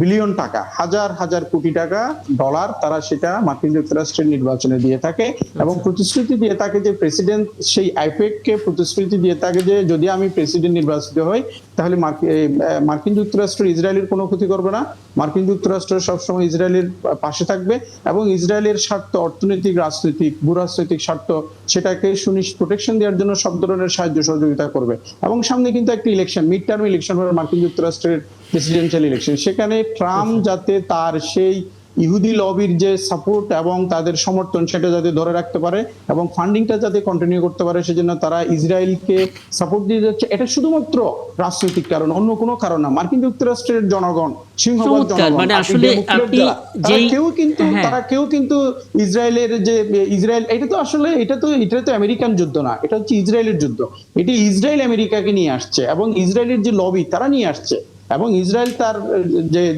বিলিয়ন টাকা, হাজার হাজার কোটি টাকা, ডলার, তারা সেটা মার্কিন যুক্তরাষ্ট্রের নির্বাচনে দিয়ে থাকে এবং প্রতিশ্রুতি দিয়ে থাকে যে প্রেসিডেন্ট সেই আইপেককে প্রতিশ্রুতি দিয়ে থাকে যে যদি আমি প্রেসিডেন্ট নির্বাচিত হই তাহলে মার্কিন যুক্তরাষ্ট্র ইসরায়েলের কোনো ক্ষতি করবে না, মার্কিন যুক্তরাষ্ট্র সবসময় ইসরায়েলের পাশে থাকবে এবং ইসরায়েলের স্বার্থ, অর্থনৈতিক, রাজনৈতিক, ভূরাজনৈতিক স্বার্থ, সেটাকে প্রোটেকশন দেওয়ার জন্য সব ধরনের সাহায্য সহযোগিতা করবে। এবং সামনে কিন্তু একটা ইলেকশন, মিড টার্ম ইলেকশন হবে মার্কিন যুক্তরাষ্ট্রের প্রেসিডেন্সিয়াল ইলেকশন। সেখানে ট্রাম্প যাতে তার সেই ইহুদি লবির যে সাপোর্ট এবং তাদের সমর্থন সেটা যাতে ধরে রাখতে পারে এবং ফান্ডিংটা যাতে কন্টিনিউ করতে পারে, সেজন্য তারা ইসরায়েলকে সাপোর্ট দিয়ে যাচ্ছে। এটা শুধুমাত্র রাজনৈতিক কারণ, অন্য কোনো কারণ না। মার্কিন যুক্তরাষ্ট্রের জনগণ, সিংহভাগ জনগণ, মানে আসলে আপনি তারা কেউ কিন্তু ইসরায়েলের যে ইসরায়েল, এটা তো আমেরিকান যুদ্ধ না, এটা হচ্ছে ইসরায়েলের যুদ্ধ। এটি ইসরায়েল আমেরিকাকে নিয়ে আসছে এবং ইসরায়েলের যে লবি তারা নিয়ে আসছে, এবং ইসরায়েল তার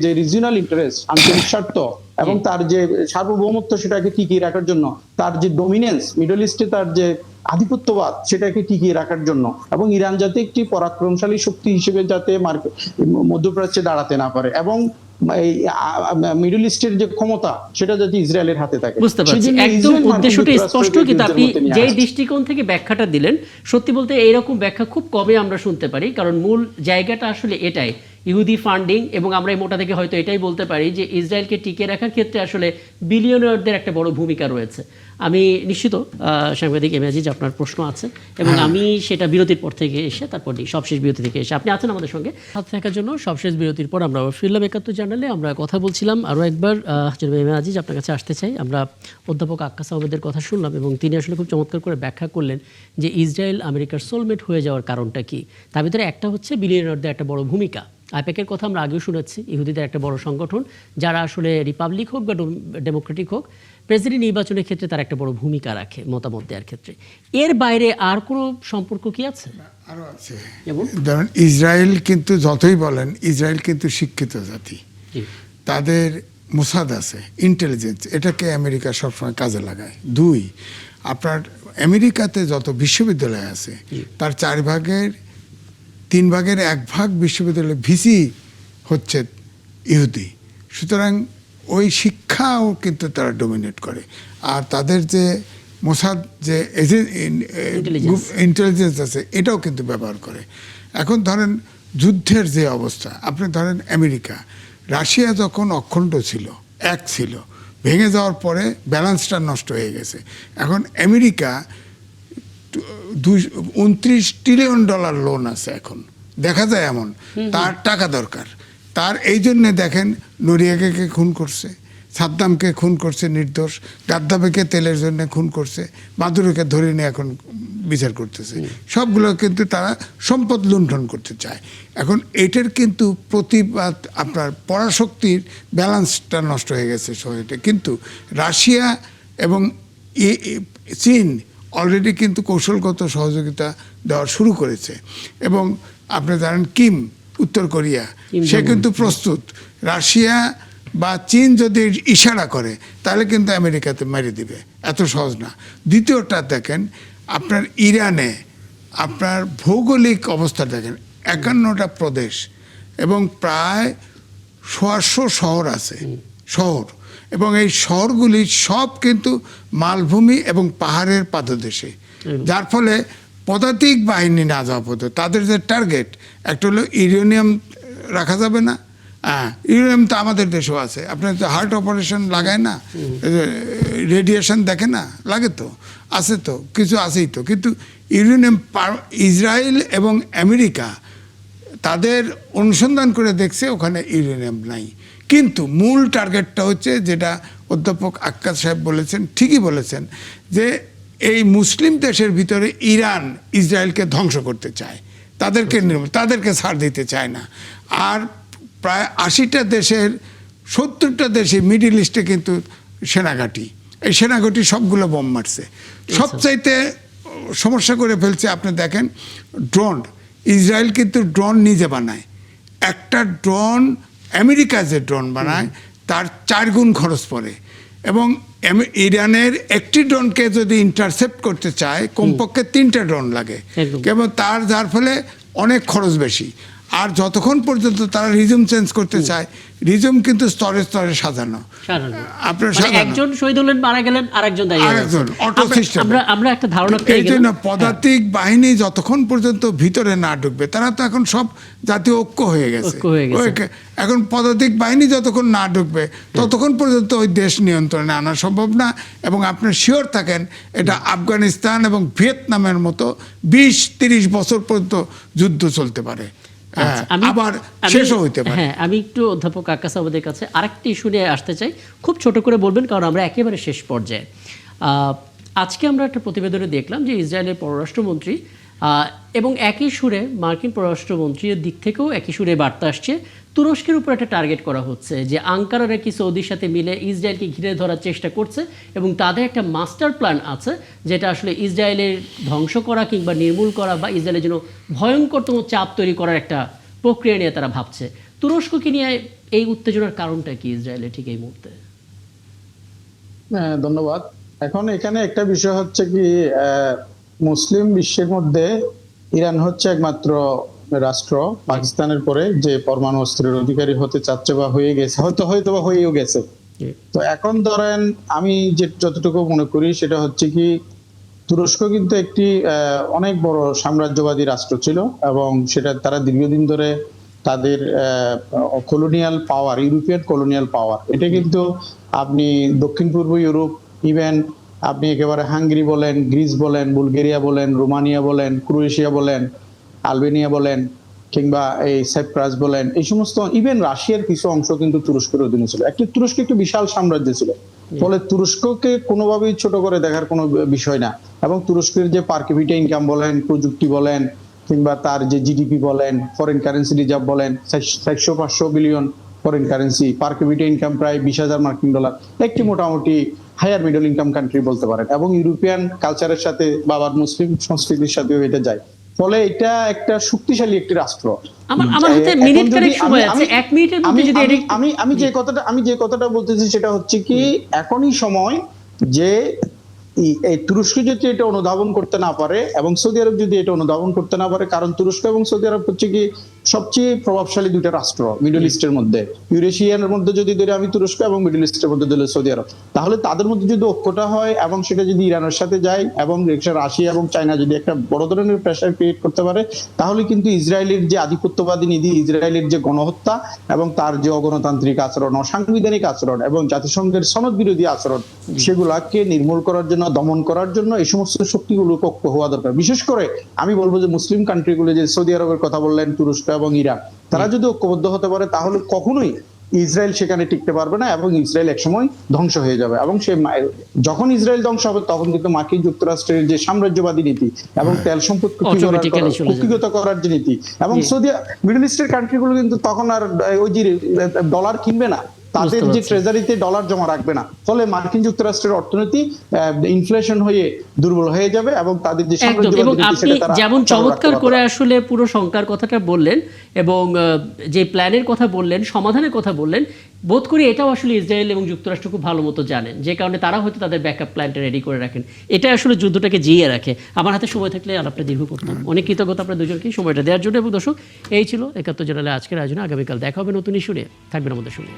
যে রিজিওনাল ইন্টারেস্ট, আঞ্চলিক স্বার্থ এবং তার যে সার্বভৌমত্ব সেটাকে টিকিয়ে রাখার জন্য, তার যে ডোমিনেন্স মিডল ইস্টে, তার যে আধিপত্যবাদ সেটাকে টিকিয়ে রাখার জন্য, এবং ইরান যাতে একটি পরাক্রমশালী শক্তি হিসেবে যাতে মধ্যপ্রাচ্যে দাঁড়াতে না পারে, এবং এই মিডল ইস্টের যে ক্ষমতা সেটা যাতে ইসরায়েলের হাতে থাকে। বুঝতে পারছি, একদম উদ্দেশ্যটা স্পষ্ট। কিন্তু আপনি যে দৃষ্টিকোণ থেকে ব্যাখ্যাটা দিলেন, সত্যি বলতে এইরকম ব্যাখ্যা খুব কমই আমরা শুনতে পারি, কারণ মূল জায়গাটা আসলে এটাই, ইহুদি ফান্ডিং। এবং আমরা এই মোটা থেকে হয়তো এটাই বলতে পারি যে ইসরায়েলকে টিকিয়ে রাখার ক্ষেত্রে আসলে বিলিয়নারদের একটা বড় ভূমিকা রয়েছে। আমি নিশ্চিত সাংবাদিক এম এ আজিজ আপনার প্রশ্ন আছে, এবং আমি সেটা বিরতির পর থেকে এসে তারপর সবশেষ বিরতি থেকে এসে আপনি আছেন আমাদের সঙ্গে সাথে থাকার জন্য। সবশেষ বিরতির পর আমরা ফিরলাম ৭১ জার্নালে। আমরা কথা বলছিলাম আরও একবার, এম এ আজিজ আপনার কাছে আসতে চাই। আমরা অধ্যাপক আক্কাস আহমেদের কথা শুনলাম এবং তিনি আসলে খুব চমৎকার করে ব্যাখ্যা করলেন যে ইসরায়েল আমেরিকার সোলমেট হয়ে যাওয়ার কারণটা কি। তার ভিতরে একটা হচ্ছে বিলিয়নারদের একটা বড় ভূমিকা। আইপ্যাকের কথা আমরা আগেও শুনেছি, ইহুদিদের একটা বড় সংগঠন, যারা আসলে রিপাবলিক হোক বা ডেমোক্রেটিক হোক, প্রেসিডেন্ট নির্বাচনের ক্ষেত্রে তার একটা বড় ভূমিকা রাখে মতামত দেওয়ার ক্ষেত্রে। এর বাইরে আর কোনো সম্পর্ক কি আছে? আরো আছে। ধরেন ইসরায়েল কিন্তু যতই বলেন, ইসরায়েল কিন্তু শিক্ষিত জাতি, তাদের মোসাদ আছে, ইন্টেলিজেন্স, এটাকে আমেরিকা সবসময় কাজে লাগায়। দুই, আপনার আমেরিকাতে যত বিশ্ববিদ্যালয় আছে তার 3 ভাগের 1 ভাগ বিশ্ববিদ্যালয় ভিসি হচ্ছে ইহুদি। সুতরাং ওই শিক্ষাও কিন্তু তারা ডোমিনেট করে। আর তাদের যে মোসাদ যে ইন্টেলিজেন্স আছে এটাও কিন্তু ব্যবহার করে। এখন ধরেন যুদ্ধের যে অবস্থা, আপনি ধরেন আমেরিকা, রাশিয়া যখন অখণ্ড ছিল, এক ছিল, ভেঙে যাওয়ার পরে ব্যালেন্সটা নষ্ট হয়ে গেছে। এখন আমেরিকা $29 ট্রিলিয়ন লোন আছে, এখন দেখা যায় এমন, তার টাকা দরকার। তার এই জন্যে দেখেন নরিয়াকে খুন করছে, সাদ্দামকে খুন করছে নির্দোষ, গাদ্দাফিকে তেলের জন্য খুন করছে, মাদুরোকে ধরে নিয়ে এখন বিচার করতেছে। সবগুলো কিন্তু তারা সম্পদ লুণ্ঠন করতে চায়। এখন এটার কিন্তু প্রতিবাদ, আপনার পরাশক্তির ব্যালেন্সটা নষ্ট হয়ে গেছে শহরে। কিন্তু রাশিয়া এবং চীন অলরেডি কিন্তু কৌশলগত সহযোগিতা দেওয়া শুরু করেছে। এবং আপনি জানেন কিম, উত্তর কোরিয়া, সে কিন্তু প্রস্তুত। রাশিয়া বা চীন যদি ইশারা করে তাহলে কিন্তু আমেরিকাতে মেরে দিবে, এত সহজ না। দ্বিতীয়টা দেখেন, আপনার ইরানে আপনার ভৌগোলিক অবস্থা দেখেন, 51টা প্রদেশ এবং প্রায় 100 শহর আছে, শহর, এবং এই শহরগুলি সব কিন্তু মালভূমি এবং পাহাড়ের পাদদেশে, যার ফলে পদাতিক বাহিনী না যাওয়া পর্যন্ত তাদের যে টার্গেট, একটা হলো ইউরেনিয়াম রাখা যাবে না। ইউরেনিয়াম তো আমাদের দেশেও আছে, আপনার তো হার্ট অপারেশন লাগায় না, রেডিয়েশন দেখে না, লাগে তো, আছে তো, কিছু আছেই তো। কিন্তু ইউরেনিয়াম, ইসরায়েল এবং আমেরিকা তাদের অনুসন্ধান করে দেখছে ওখানে ইউরেনিয়াম নাই। কিন্তু মূল টার্গেটটা হচ্ছে, যেটা অধ্যাপক আক্কাস সাহেব বলেছেন, ঠিকই বলেছেন, যে এই মুসলিম দেশের ভিতরে ইরান ইসরায়েলকে ধ্বংস করতে চায়, তাদেরকে ছাড় দিতে চায় না। আর প্রায় 80টা দেশের 70টা দেশে মিডল ইস্টে কিন্তু সেনাঘাঁটি, এই সেনাঘাঁটি সবগুলো বোম মারছে। সবচাইতে সমস্যা করে ফেলছে, আপনি দেখেন ড্রোন, ইসরায়েল কিন্তু ড্রোন নিজে বানায়। একটা ড্রোন আমেরিকা যে ড্রোন বানায় তার 4 গুণ খরচ পড়ে, এবং ইরানের একটি ড্রোনকে যদি ইন্টারসেপ্ট করতে চায় কমপক্ষে 3টা ড্রোন লাগে, একদম। এবং যার ফলে অনেক খরচ বেশি। আর যতক্ষণ পর্যন্ত তারা রিজুম চেঞ্জ করতে চায়, রিজুম কিন্তু স্তরে স্তরে সাজানো। আপনার মানে সাজানো একজন শহীদ হলেন, মারা গেলেন, আরেকজন দাঁড়িয়ে আরেকজন আছেন। Auto system. আমরা একটা ধারণা পেয়ে এই জন্য গেলাম। পদাতিক বাহিনী যতক্ষণ পর্যন্ত ভিতরে না ঢুকবে, তারা তো এখন সব জাতীয় ঐক্য হয়ে গেছে, ঐক্য হয়ে গেছে। এখন পদাতিক বাহিনী যতক্ষণ না ঢুকবে ততক্ষণ পর্যন্ত ওই দেশ নিয়ন্ত্রণে আনা সম্ভব না। এবং আপনি শিওর থাকেন এটা আফগানিস্তান এবং ভিয়েতনামের মতো 20-30 বছর পর্যন্ত যুদ্ধ চলতে পারে, আচ্ছা, আবার শেষও হইতে পারে। হ্যাঁ, আমি একটু অধ্যাপক আক্কাস আহমেদের কাছে আরেকটি ইস্যু নিয়ে আসতে চাই, খুব ছোট করে বলবেন কারণ আমরা একেবারে শেষ পর্যায়ে। আজকে আমরা একটা প্রতিবেদনে দেখলাম যে ইসরায়েলের পররাষ্ট্রমন্ত্রী এবং একই সুরে মার্কিন পররাষ্ট্রমন্ত্রীর দিক থেকেও একই সুরে বার্তা আসছে, তুরস্কের উপর একটা টার্গেট করা হচ্ছে যে আঙ্কারা নাকি সৌদির সাথে মিলে ইসরায়েলকে ঘিরে ধরার চেষ্টা করছে এবং তাদের একটা মাস্টার প্ল্যান আছে যেটা আসলে ইসরায়েলের ধ্বংস করা কিংবা নির্মূল করা বা ইসরায়েলের জন্য ভয়ঙ্করতম চাপ তৈরি করার একটা প্রক্রিয়া নিয়ে তারা ভাবছে। তুরস্ককে নিয়ে এই উত্তেজনার কারণটা কি ইসরায়েলের ঠিক এই মুহূর্তে? ধন্যবাদ। এখন এখানে একটা বিষয় হচ্ছে কি, মুসলিম বিশ্বের মধ্যে ইরান হচ্ছে একমাত্র রাষ্ট্র পাকিস্তানের পরে যে পরমাণু অস্ত্রের অধিকারী হতে চাচ্ছে বা হয়ে গেছে, হয়তো বা হয়েও গেছে। তো এখন ধরেন আমি যে যতটুকু মনে করি সেটা হচ্ছে কি, তুরস্ক কিন্তু একটি অনেক বড় সাম্রাজ্যবাদী রাষ্ট্র ছিল এবং সেটা তারা দীর্ঘদিন ধরে তাদের কলোনিয়াল পাওয়ার, ইউরোপিয়ান কলোনিয়াল পাওয়ার, এটা কিন্তু আপনি দক্ষিণ পূর্ব ইউরোপ, ইভেন আপনি একেবারে হাঙ্গেরি বলেন, গ্রিস বলেন, বুলগেরিয়া বলেন, রোমানিয়া বলেন, ক্রোয়েশিয়া বলেন, আলবেনিয়া বলেন, কিংবা এই সাইপ্রাস বলেন, এই সমস্ত ইভেন রাশিয়ার কিছু অংশ কিন্তু তুরস্কের অধীনে ছিল। তুরস্ক একটি বিশাল সাম্রাজ্য ছিল, ফলে তুরস্ককে কোনোভাবেই ছোট করে দেখার কোনো বিষয় না। এবং তুরস্কের যে পার ক্যাপিটা ইনকাম বলেন, প্রযুক্তি বলেন, কিংবা তার যে জিডিপি বলেন, ফরেন কারেন্সি রিজার্ভ বলেন, 400-500 বিলিয়ন ফরেন কারেন্সি, পার ক্যাপিটা ইনকাম প্রায় 20,000 মার্কিন ডলার, একটি মোটামুটি হায়ার মিডল ইনকাম কান্ট্রি বলতে পারেন। এবং ইউরোপিয়ান কালচারের সাথে বা আবার মুসলিম সংস্কৃতির সাথেও এটা যায়, ফলে এটা একটা শক্তিশালী একটি রাষ্ট্র। আমার হাতে মিনিট কারেক্ট সময় আছে, 1 মিনিটের মধ্যে যদি আমি যে কথাটা বলতেছি সেটা হচ্ছে কি, এখনই সময় যে এই তুরস্ক যদি এটা অনুধাবন করতে না পারে এবং সৌদি আরব যদি এটা অনুধাবন করতে না পারে, কারণ তুরস্ক এবং সৌদি আরব হচ্ছে কি সবচেয়ে প্রভাবশালী দুইটা রাষ্ট্র মিডল ইস্টের মধ্যে। ইউরেশিয়ানের মধ্যে যদি ধরে আমি তুরস্ক এবং মিডল ইস্টের মধ্যে ধরে সৌদি আরব, তাহলে তাদের মধ্যে যদি ঐক্যটা হয় এবং সেটা যদি ইরানের সাথে যায় এবং রাশিয়া এবং চায়না যদি একটা বড় ধরনের প্রেসার ক্রিয়েট করতে পারে, তাহলে কিন্তু ইসরায়েলের যে আধিপত্যবাদী নীতি, ইসরায়েলের যে গণহত্যা এবং তার যে অগণতান্ত্রিক আচরণ, অসাংবিধানিক আচরণ এবং জাতিসংঘের সনদ বিরোধী আচরণ, সেগুলাকে নির্মূল করার জন্য, দমন করার জন্য এই সমস্ত শক্তিগুলো ঐক্য হওয়া দরকার। বিশেষ করে আমি বলবো যে মুসলিম কান্ট্রিগুলো, যে সৌদি আরবের কথা বললেন, তুরস্ক এবং ইরান, তারা যদি ঐক্যবদ্ধ হতে পারে তাহলে কখনোই ইসরায়েল সেখানে টিকতে পারবে না এবং ইসরায়েল একসময় ধ্বংস হয়ে যাবে। এবং যখন ইসরায়েল ধ্বংস হবে তখন কিন্তু মার্কিন যুক্তরাষ্ট্রের যে সাম্রাজ্যবাদী নীতি এবং তেল সম্পদ কুক্ষিগত করার যে নীতি, এবং সৌদি মিডল ইস্টের কান্ট্রিগুলো কিন্তু তখন আর ওই যে ডলার কিনবে না, তাদের যে ট্রেজারিতে ডলার জমা রাখবে না, ফলে মার্কিন যুক্তরাষ্ট্রের অর্থনীতি ইনফ্লেশন হয়ে দুর্বল হয়ে যাবে এবং তাদের যে যেমন চমৎকার করে আসলে পুরো শঙ্কার কথাটা বললেন এবং যে প্ল্যানের কথা বললেন, সমাধানের কথা বললেন, বোধ করি এটাও আসলে ইসরায়েল এবং যুক্তরাষ্ট্র খুব ভালো মতো জানেন, যে কারণে তারা হয়তো তাদের ব্যাকআপ প্ল্যানটা রেডি করে রাখেন। এটা আসলে যুদ্ধটাকে জিয়ে রাখে। আমার হাতে সময় থাকলে আলাপটা দীর্ঘ করতাম। অনেক কৃতজ্ঞতা আপনার দুজনকে সময়টা দেওয়ার জন্য। এবং দর্শক, এই ছিল 71 জেনারেলের আজকের আয়োজনে। আগামীকাল দেখা হবে নতুন ইস্যু নিয়ে। থাকবেন আমাদের সঙ্গে।